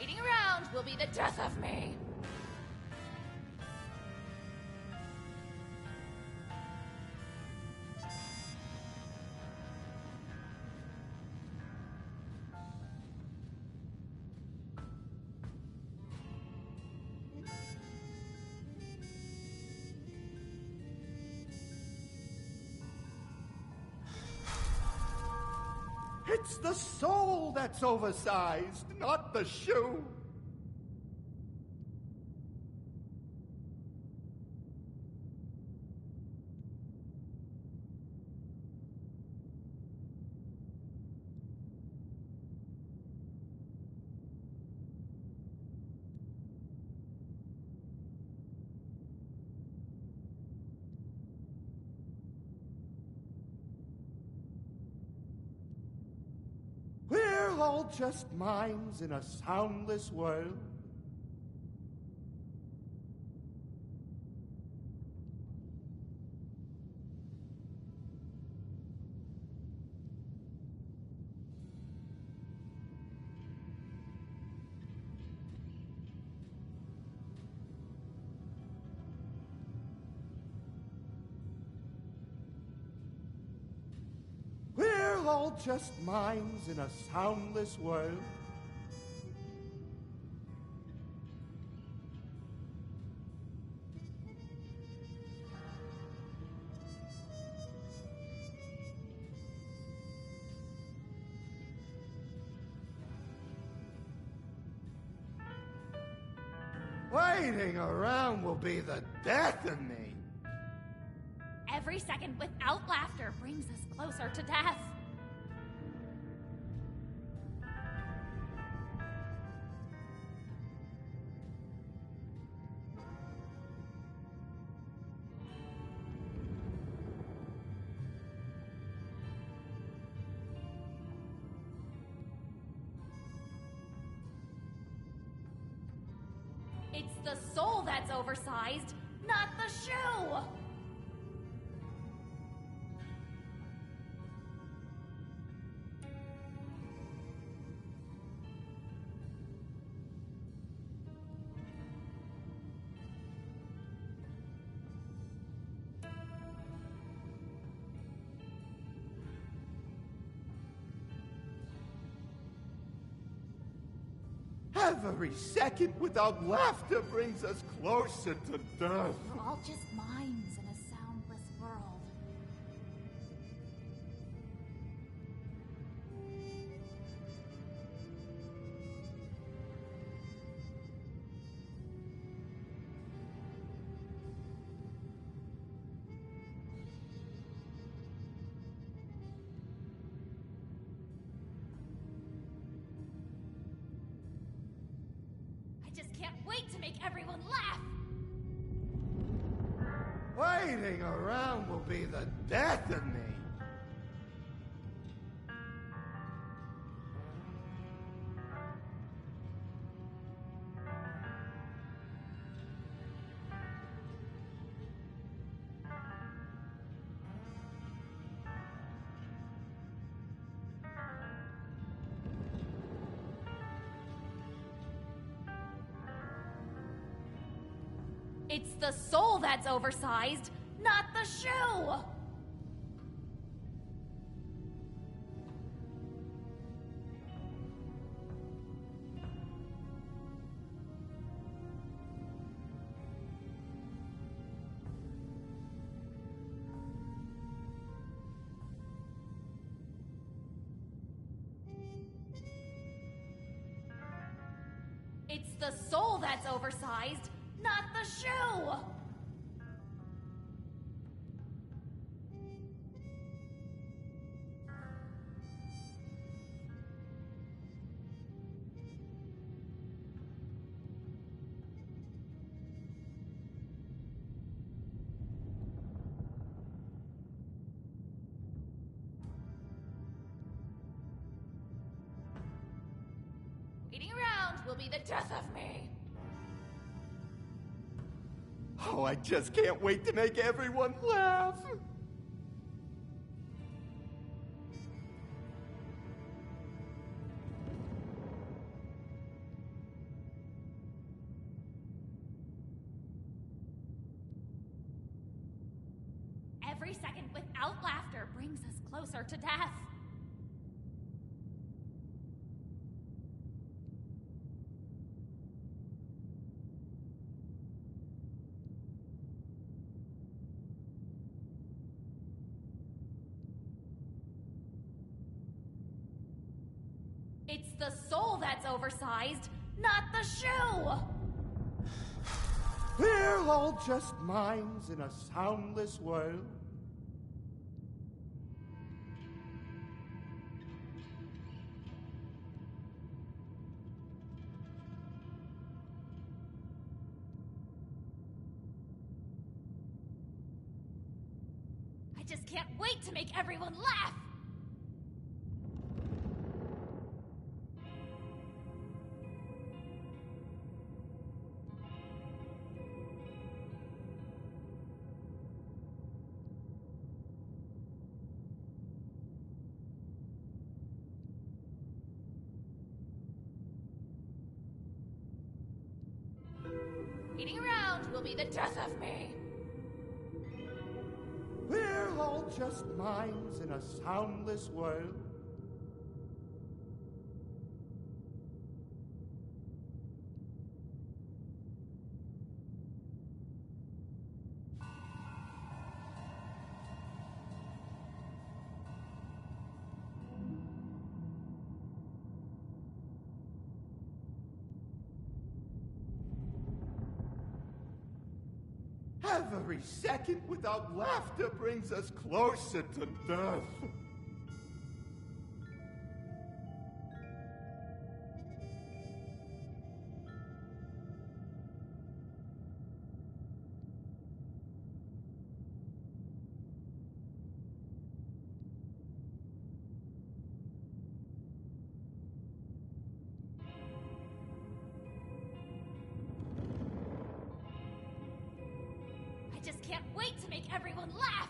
Waiting around will be the death of me. It's the soul that's oversized, not the shoe. We're all just minds in a soundless world. We're all just minds in a soundless world. Waiting around will be the death of me. Every second without laughter brings us closer to death. It's the soul that's oversized, not the shoe! Every second without laughter brings us closer to death. We're all just minds in a soundless world. I just can't wait to make everyone laugh! Waiting around will be the death of me. It's the soul that's oversized, not the shoe! It's the soul that's oversized, not the shoe! Waiting around will be the death of me. Oh, I just can't wait to make everyone laugh. Every second without laughter brings us closer to death. It's the soul that's oversized, not the shoe! We're all just minds in a soundless world. I just can't wait to make everyone laugh! Waiting around will be the death of me! We're all just minds in a soundless world. Every second without laughter brings us closer to death. I just can't wait to make everyone laugh!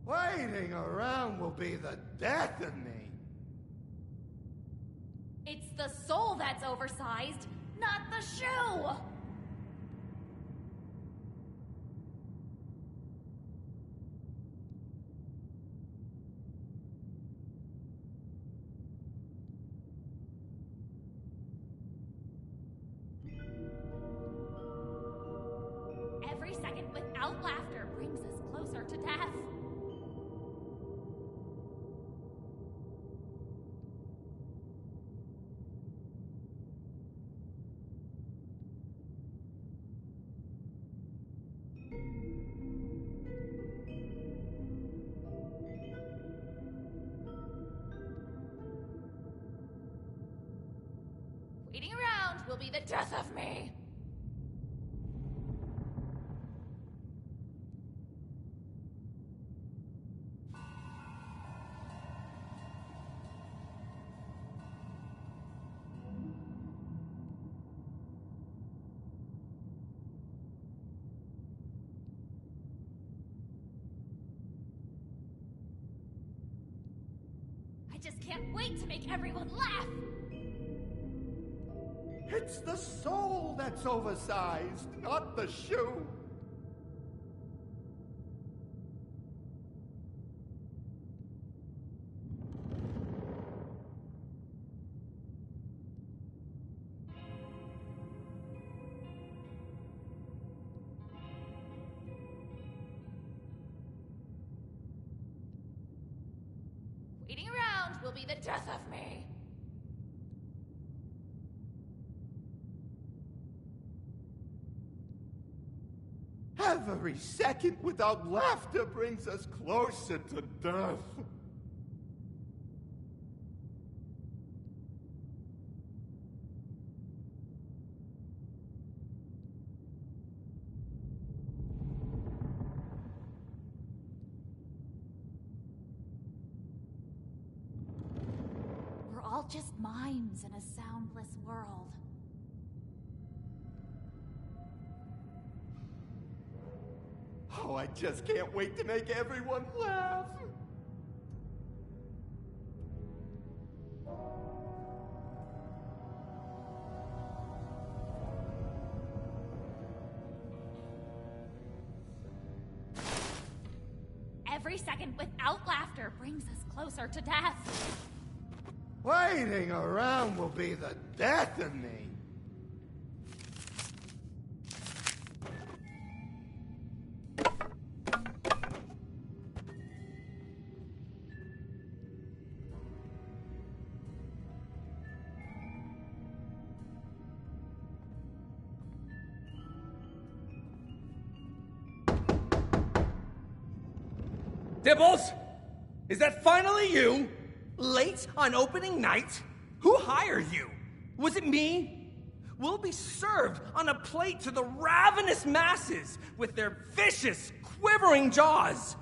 Waiting around will be the death of me. It's the soul that's oversized, not the shoe! Every second without laughter brings us closer to death. Waiting around will be the death of me! I just can't wait to make everyone laugh! It's the soul that's oversized, not the shoe. Waiting around will be the death of me! Every second without laughter brings us closer to death. We're all just mimes in a soundless world. Oh, I just can't wait to make everyone laugh. Every second without laughter brings us closer to death. Waiting around will be the death of me. Dibbles? Is that finally you? Late on opening night? Who hired you? Was it me? We'll be served on a plate to the ravenous masses with their vicious, quivering jaws.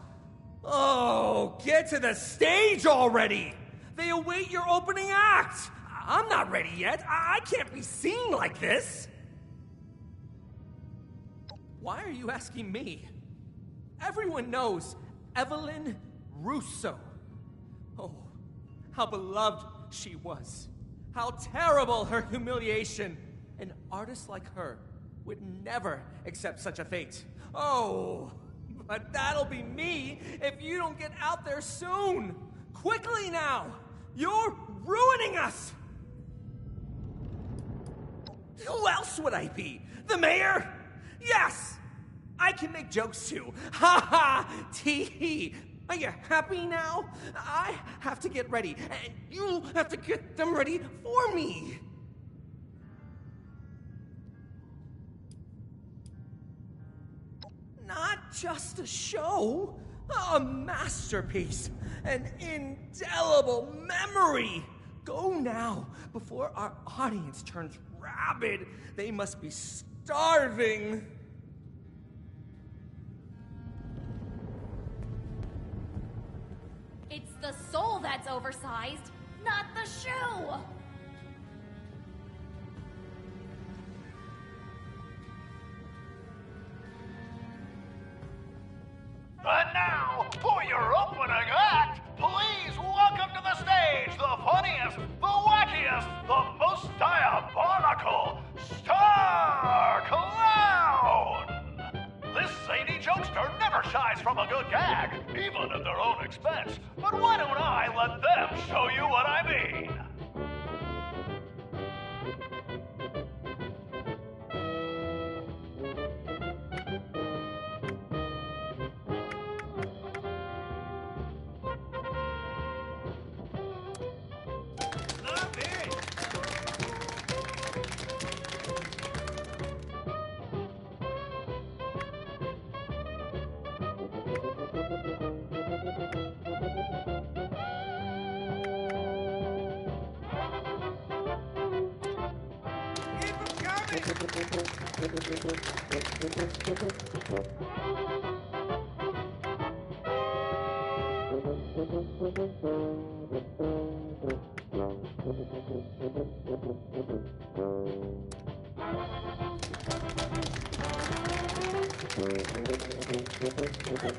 Oh, get to the stage already! They await your opening act! I'm not ready yet. I can't be seen like this! Why are you asking me? Everyone knows Evelyn Russo. Oh, how beloved she was. How terrible her humiliation. An artist like her would never accept such a fate. Oh, but that'll be me if you don't get out there soon. Quickly now. You're ruining us. Who else would I be? The mayor? Yes. I can make jokes too. Ha ha! Tee hee! Are you happy now? I have to get ready, and you have to get them ready for me. Not just a show, a masterpiece, an indelible memory. Go now, before our audience turns rabid. They must be starving. It's the soul that's oversized, not the shoe! And now, for your opening act, please welcome to the stage the funniest, the wackiest, the most diabolical Star Clown! This zany jokester never shies from a good gag, even at their own expense. But why don't I let them show you what I mean?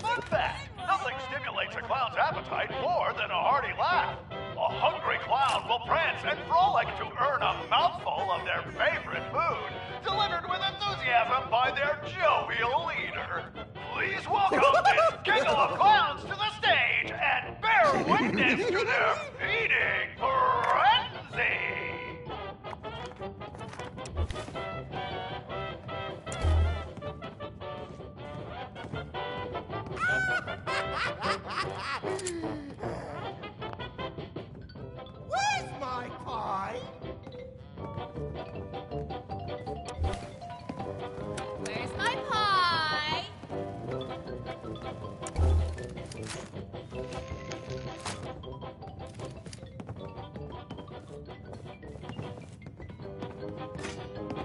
Fun fact! Nothing stimulates a clown's appetite more than a hearty laugh. A hungry clown will prance and frolic to earn a mouthful of their favorite food, delivered with enthusiasm by their jovial leader. Please welcome this giggle of clowns to the stage and bear witness to their feeding frenzy! Where's my pie? Where's my pie?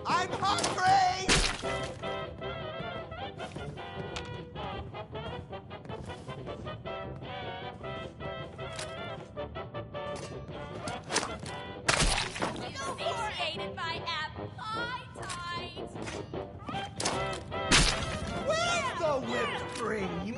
I'm hungry! Satiated by appetite. Where's the whipped cream?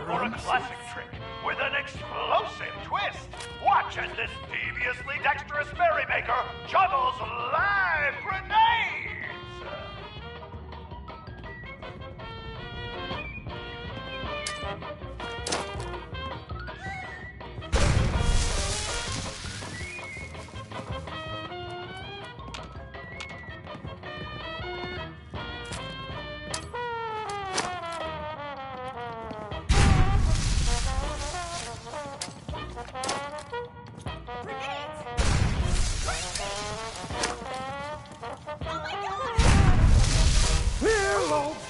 or a classic trick with an explosive twist? Watch as this deviously dexterous merrymaker juggles live grenades!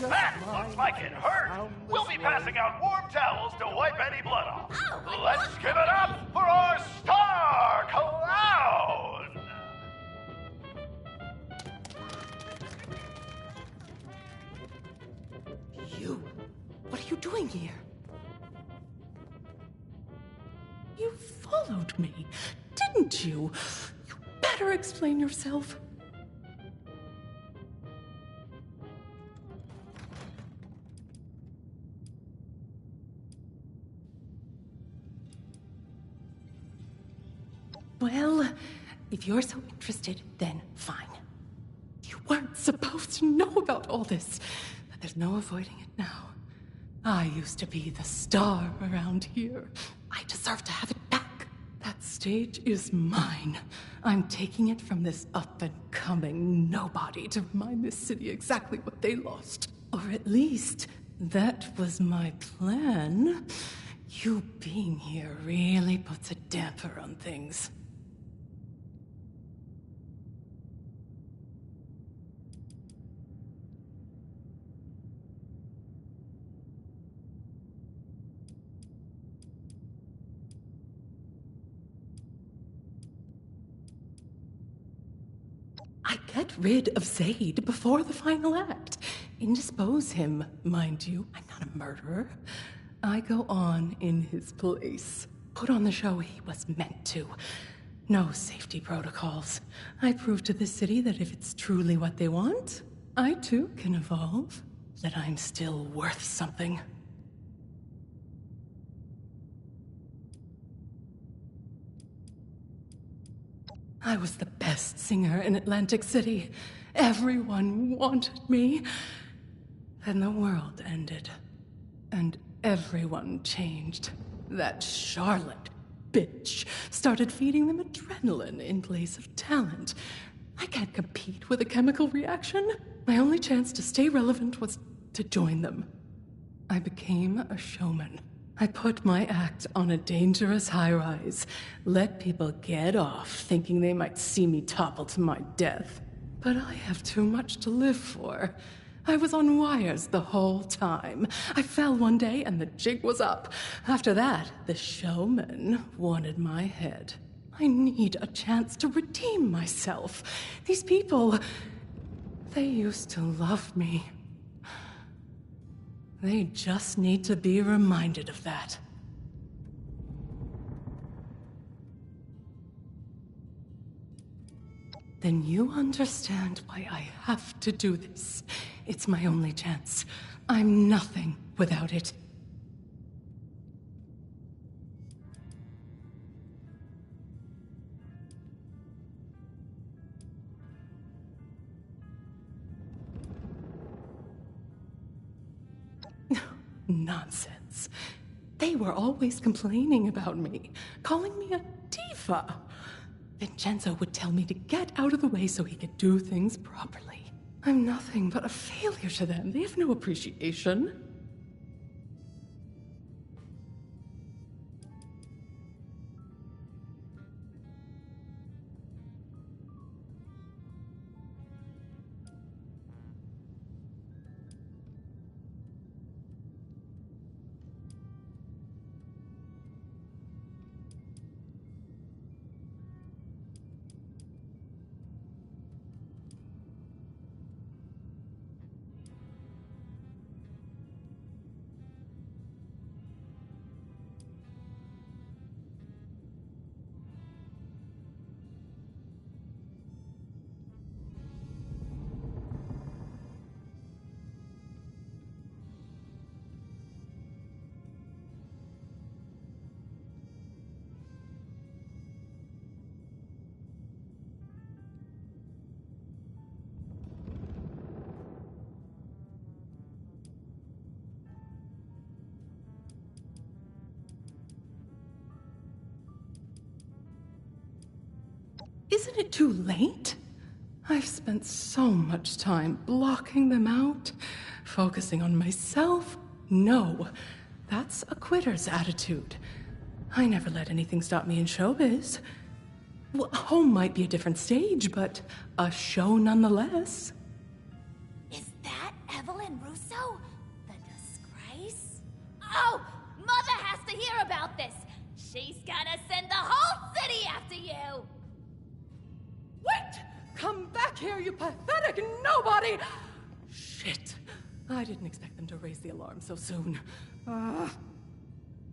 That looks like it hurt. We'll be passing out warm towels to wipe any blood off. Let's give it up for our star clown! You? What are you doing here? You followed me, didn't you? You better explain yourself. Well, if you're so interested, then fine. You weren't supposed to know about all this, but there's no avoiding it now. I used to be the star around here. I deserve to have it back. That stage is mine. I'm taking it from this up-and-coming nobody to remind this city exactly what they lost. Or at least, that was my plan. You being here really puts a damper on things. I get rid of Zaid before the final act. Indispose him, mind you. I'm not a murderer. I go on in his place. Put on the show he was meant to. No safety protocols. I prove to the city that if it's truly what they want, I too can evolve. That I'm still worth something. I was the best singer in Atlantic City. Everyone wanted me. Then the world ended. And everyone changed. That Charlotte bitch started feeding them adrenaline in place of talent. I can't compete with a chemical reaction. My only chance to stay relevant was to join them. I became a showman. I put my act on a dangerous high-rise, let people get off thinking they might see me topple to my death. But I have too much to live for. I was on wires the whole time. I fell one day and the jig was up. After that, the showman wanted my head. I need a chance to redeem myself. These people, they used to love me. They just need to be reminded of that. Then you understand why I have to do this. It's my only chance. I'm nothing without it. Nonsense. They were always complaining about me, calling me a diva. Vincenzo would tell me to get out of the way so he could do things properly. I'm nothing but a failure to them. They have no appreciation. Isn't it too late? I've spent so much time blocking them out, focusing on myself. No, that's a quitter's attitude. I never let anything stop me in showbiz. Well, home might be a different stage, but a show nonetheless. Is that Evelyn Russo? The disgrace? Oh, Mother has to hear about this. She's gonna send the whole city after you. Wait! Come back here, you pathetic nobody! Shit. I didn't expect them to raise the alarm so soon.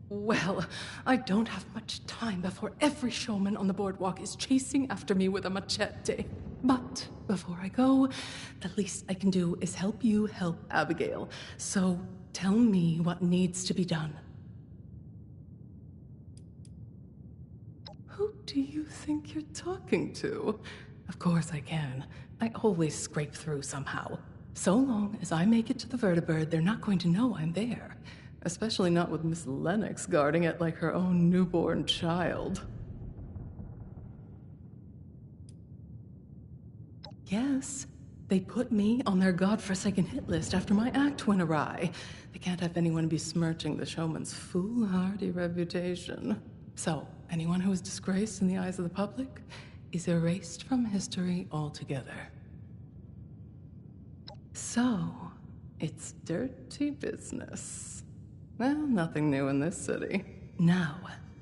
Well, I don't have much time before every showman on the boardwalk is chasing after me with a machete. But before I go, the least I can do is help you help Abigail. So tell me what needs to be done. Who do you think you're talking to? Of course I can. I always scrape through somehow. So long as I make it to the Vertibird, they're not going to know I'm there. Especially not with Miss Lennox guarding it like her own newborn child. Yes, they put me on their godforsaken hit list after my act went awry. They can't have anyone besmirching the showman's foolhardy reputation. So, anyone who is disgraced in the eyes of the public is erased from history altogether. So, it's dirty business. Well, nothing new in this city. Now,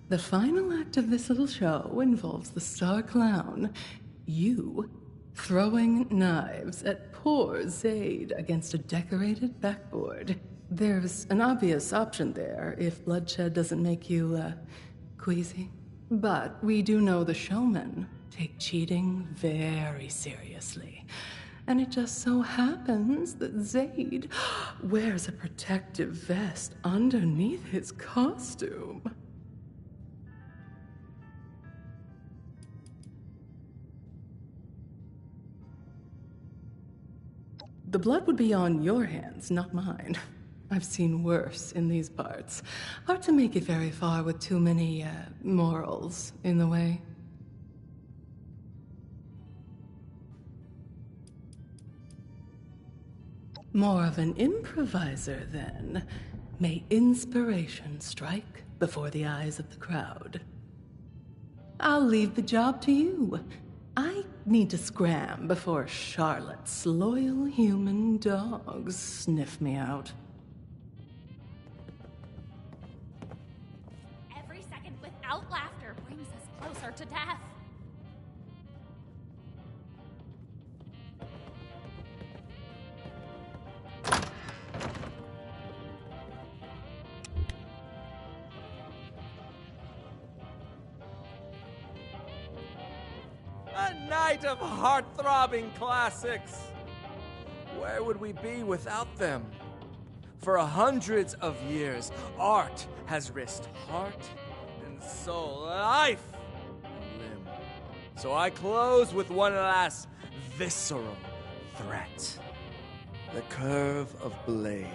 the final act of this little show involves the star clown, you, throwing knives at poor Zaid against a decorated backboard. There's an obvious option there if bloodshed doesn't make you, queasy. But we do know the showmen take cheating very seriously. And it just so happens that Zaid wears a protective vest underneath his costume. The blood would be on your hands, not mine. I've seen worse in these parts. Hard to make it very far with too many, morals in the way. More of an improviser, then. May inspiration strike before the eyes of the crowd. I'll leave the job to you. I need to scram before Charlotte's loyal human dogs sniff me out. Every second without laughter brings us closer to death. A night of heart-throbbing classics. Where would we be without them? For hundreds of years, art has risked heart and soul, life and limb. So I close with one last visceral threat. The curve of blade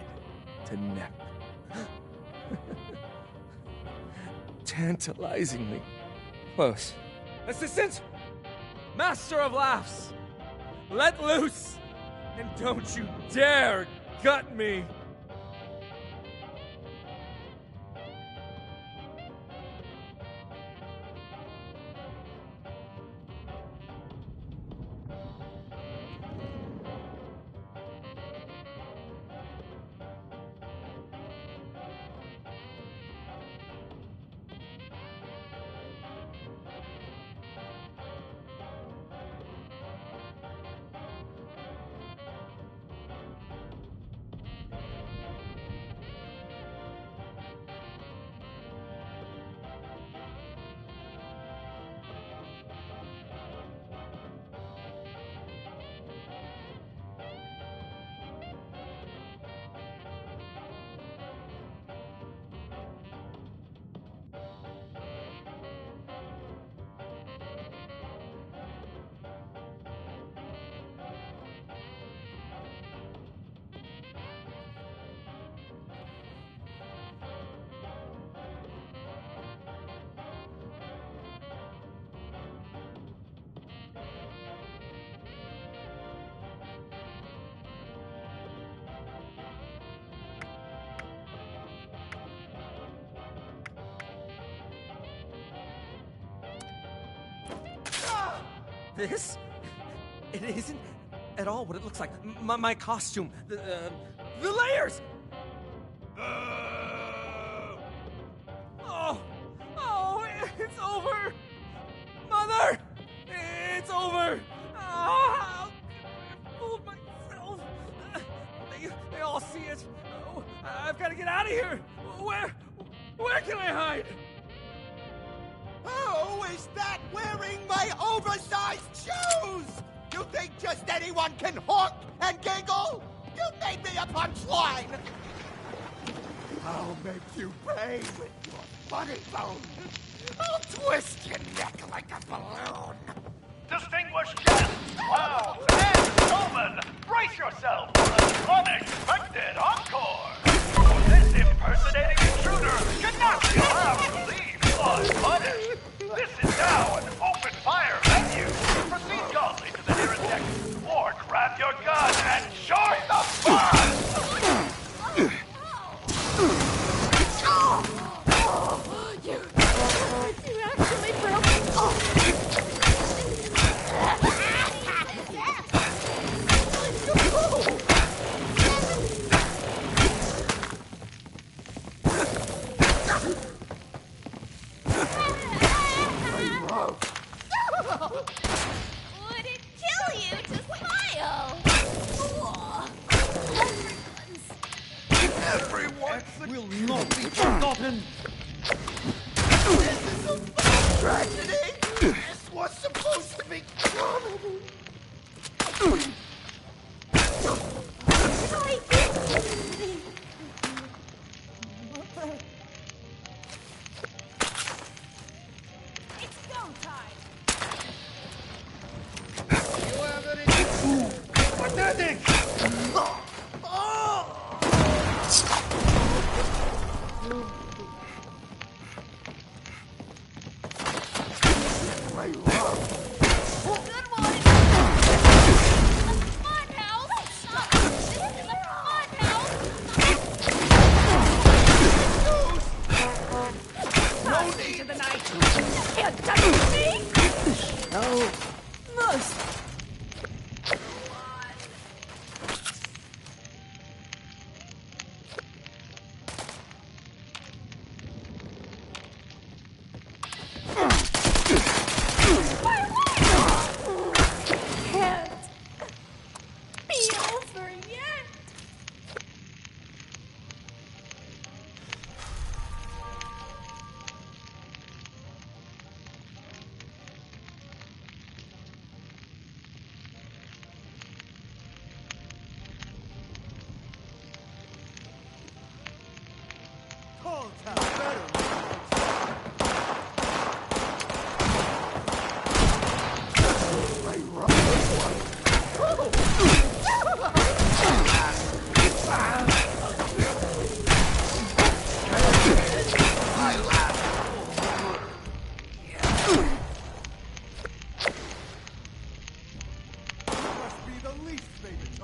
to neck. Tantalizingly close. Assistant! Master of laughs! Let loose! And don't you dare gut me! This? It isn't at all what it looks like. My costume, the layers! Oh, it's over! Mother! It's over! Oh, I fooled myself. They all see it. Oh, I've got to get out of here. Where can I hide? Oh, is that wearing my oversized shoes? You think just anyone can honk and giggle? You made me a punchline! I'll make you pay with your funny bone. I'll twist your neck like a balloon. Distinguished guests, clowns, and showmen, brace yourself for an unexpected encore. For this impersonating intruder cannot be allowed to leave unpunished. This is now an open fire venue. Proceed calmly to the nearest deck, or grab your gun and join the fun! You actually broke Would it kill you to smile? Everyone will not be forgotten. This is a fucking tragedy! This was supposed to be comedy! It's go time! Pathetic! My love! Good one! Fun house! This is a fun house! No need to the night! Can't touch me! No! Must! Can't be over yet! Must be the least favorite.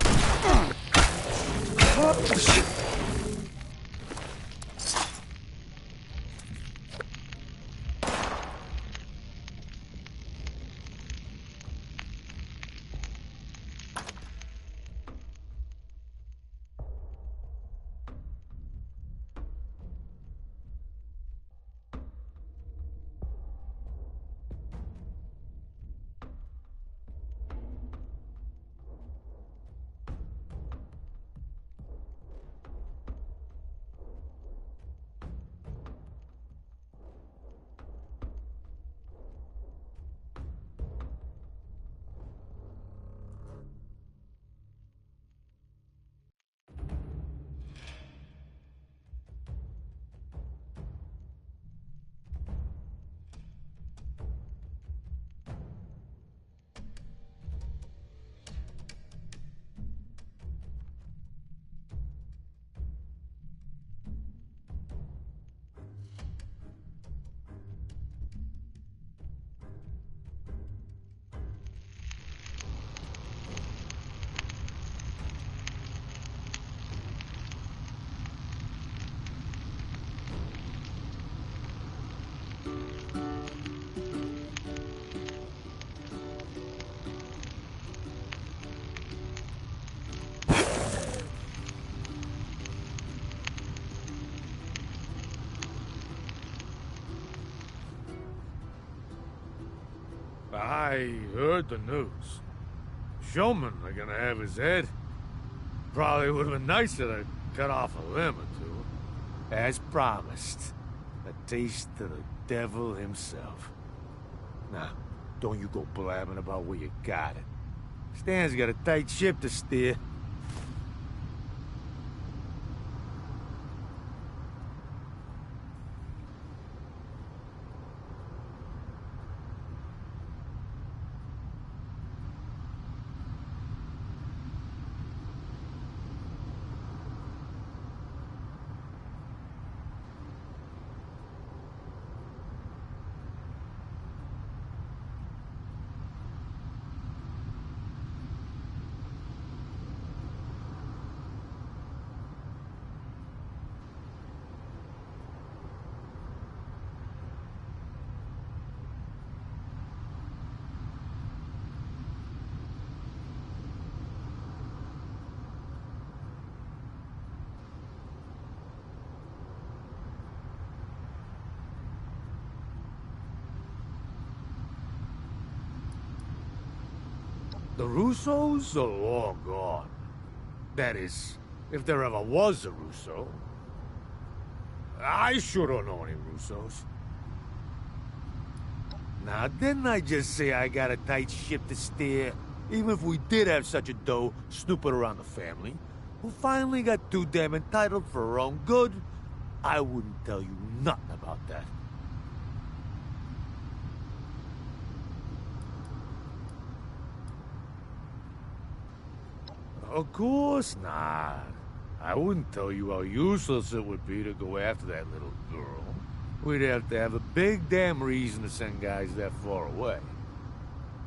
I heard the news. Showmen are gonna have his head. Probably would have been nicer to cut off a limb or two. As promised, a taste of the devil himself. Now, don't you go blabbing about where you got it. Stan's got a tight ship to steer. The Russos are long gone. That is, if there ever was a Russo. I sure don't know any Russos. Now, didn't I just say I got a tight ship to steer? Even if we did have such a doe snooping around the family, who finally got too damn entitled for her own good, I wouldn't tell you nothing about that. Of course not. I wouldn't tell you how useless it would be to go after that little girl. We'd have to have a big damn reason to send guys that far away.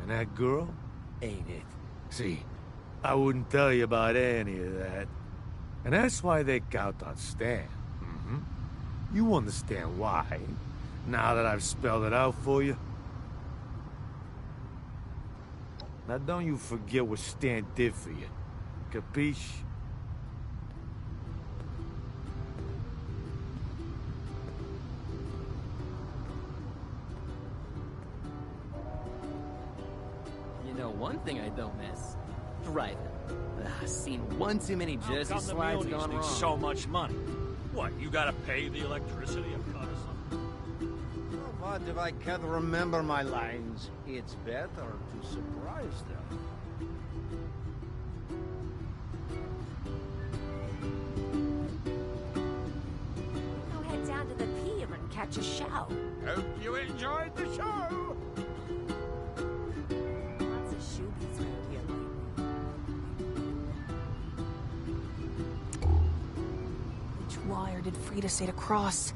And that girl ain't it. See, I wouldn't tell you about any of that. And that's why they count on Stan. You understand why, now that I've spelled it out for you? Now don't you forget what Stan did for you. Capiche? You know, one thing I don't miss. Driving. Seen one too many Jersey slides gone wrong. So much money. What, you gotta pay the electricity a cut or something? But if I can't remember my lines, it's better to surprise them. Go head down to the pier and catch a show. Hope you enjoyed the show. Lots of shoobies around here lately. Which wire did Frida say to cross?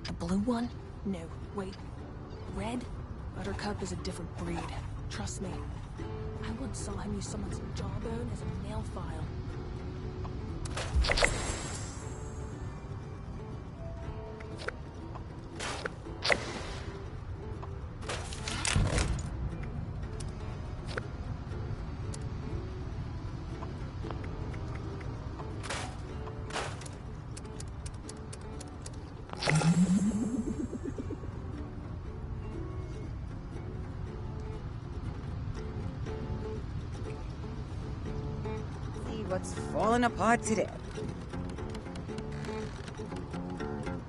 The blue one? No, wait. Red? Buttercup is a different breed. Trust me. I once saw him use someone's jawbone as a nail file. What's falling apart today?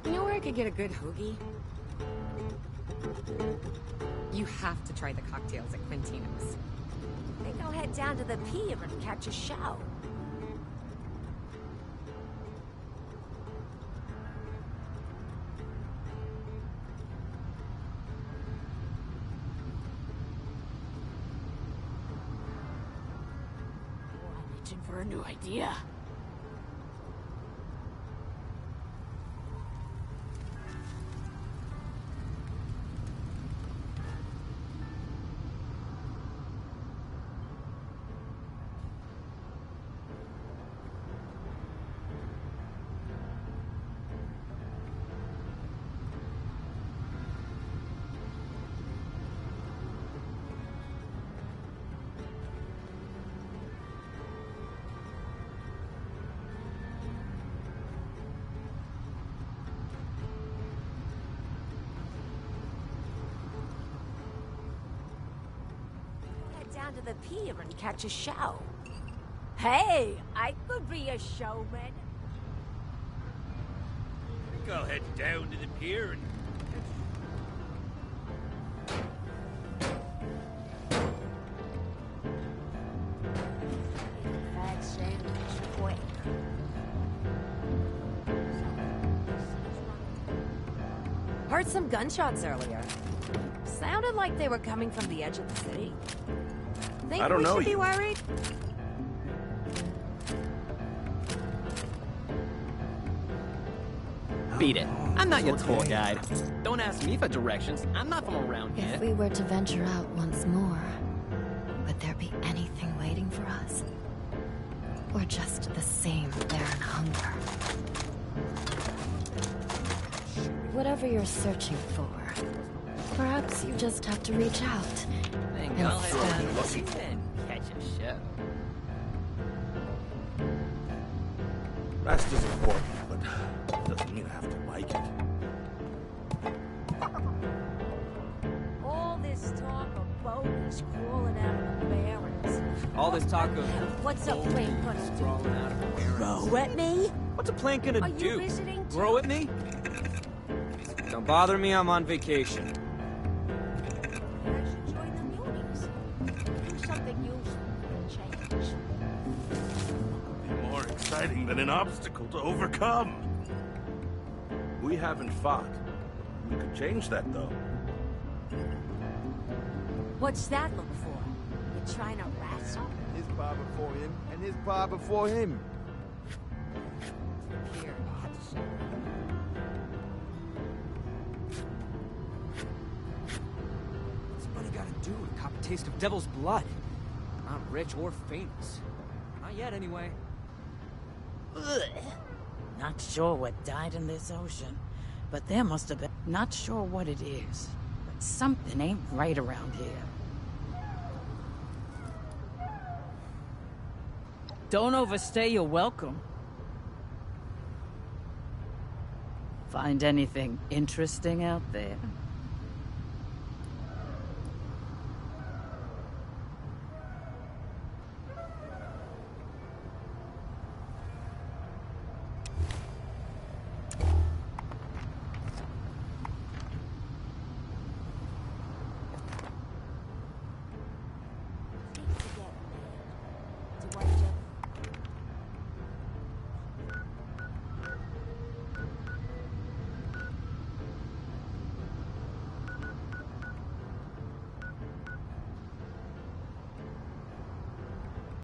You know where I could get a good hoagie? You have to try the cocktails at Quintino's. Then go head down to the pier and catch a show. For a new idea. down to the pier and catch a show. Hey, I could be a showman. I think I'll head down to the pier and... Fat sandwich, quick. Heard some gunshots earlier. Sounded like they were coming from the edge of the city. Think I don't we know should be you. worried? Beat it. I'm not your tour guide. Don't ask me for directions. I'm not from around here. If we were to venture out once more, would there be anything waiting for us? Or just the same barren hunger? Whatever you're searching for, perhaps you just have to reach out. Think I'll head to the and catch a show. Rest is important, but doesn't mean I have to like it. All this talk of bogies crawling out of the barrens. All this talk of... What's a plant gonna do? crawling out of the barrens. Grow at me? What's a plant gonna Are you do? visiting too? Grow at me? Don't bother me, I'm on vacation. I should join the munis. Do something useful for a change. Be more exciting than an obstacle to overcome. We haven't fought. We could change that, though. What's that look for? You trying to wrestle? His bar before him, and his bar before him. Here, have some. What's money gotta do to cop a taste of devil's blood? Not rich or famous. Not yet, anyway. Ugh. Not sure what died in this ocean, but there must have been. Not sure what it is, but something ain't right around here. Don't overstay your welcome. Find anything interesting out there?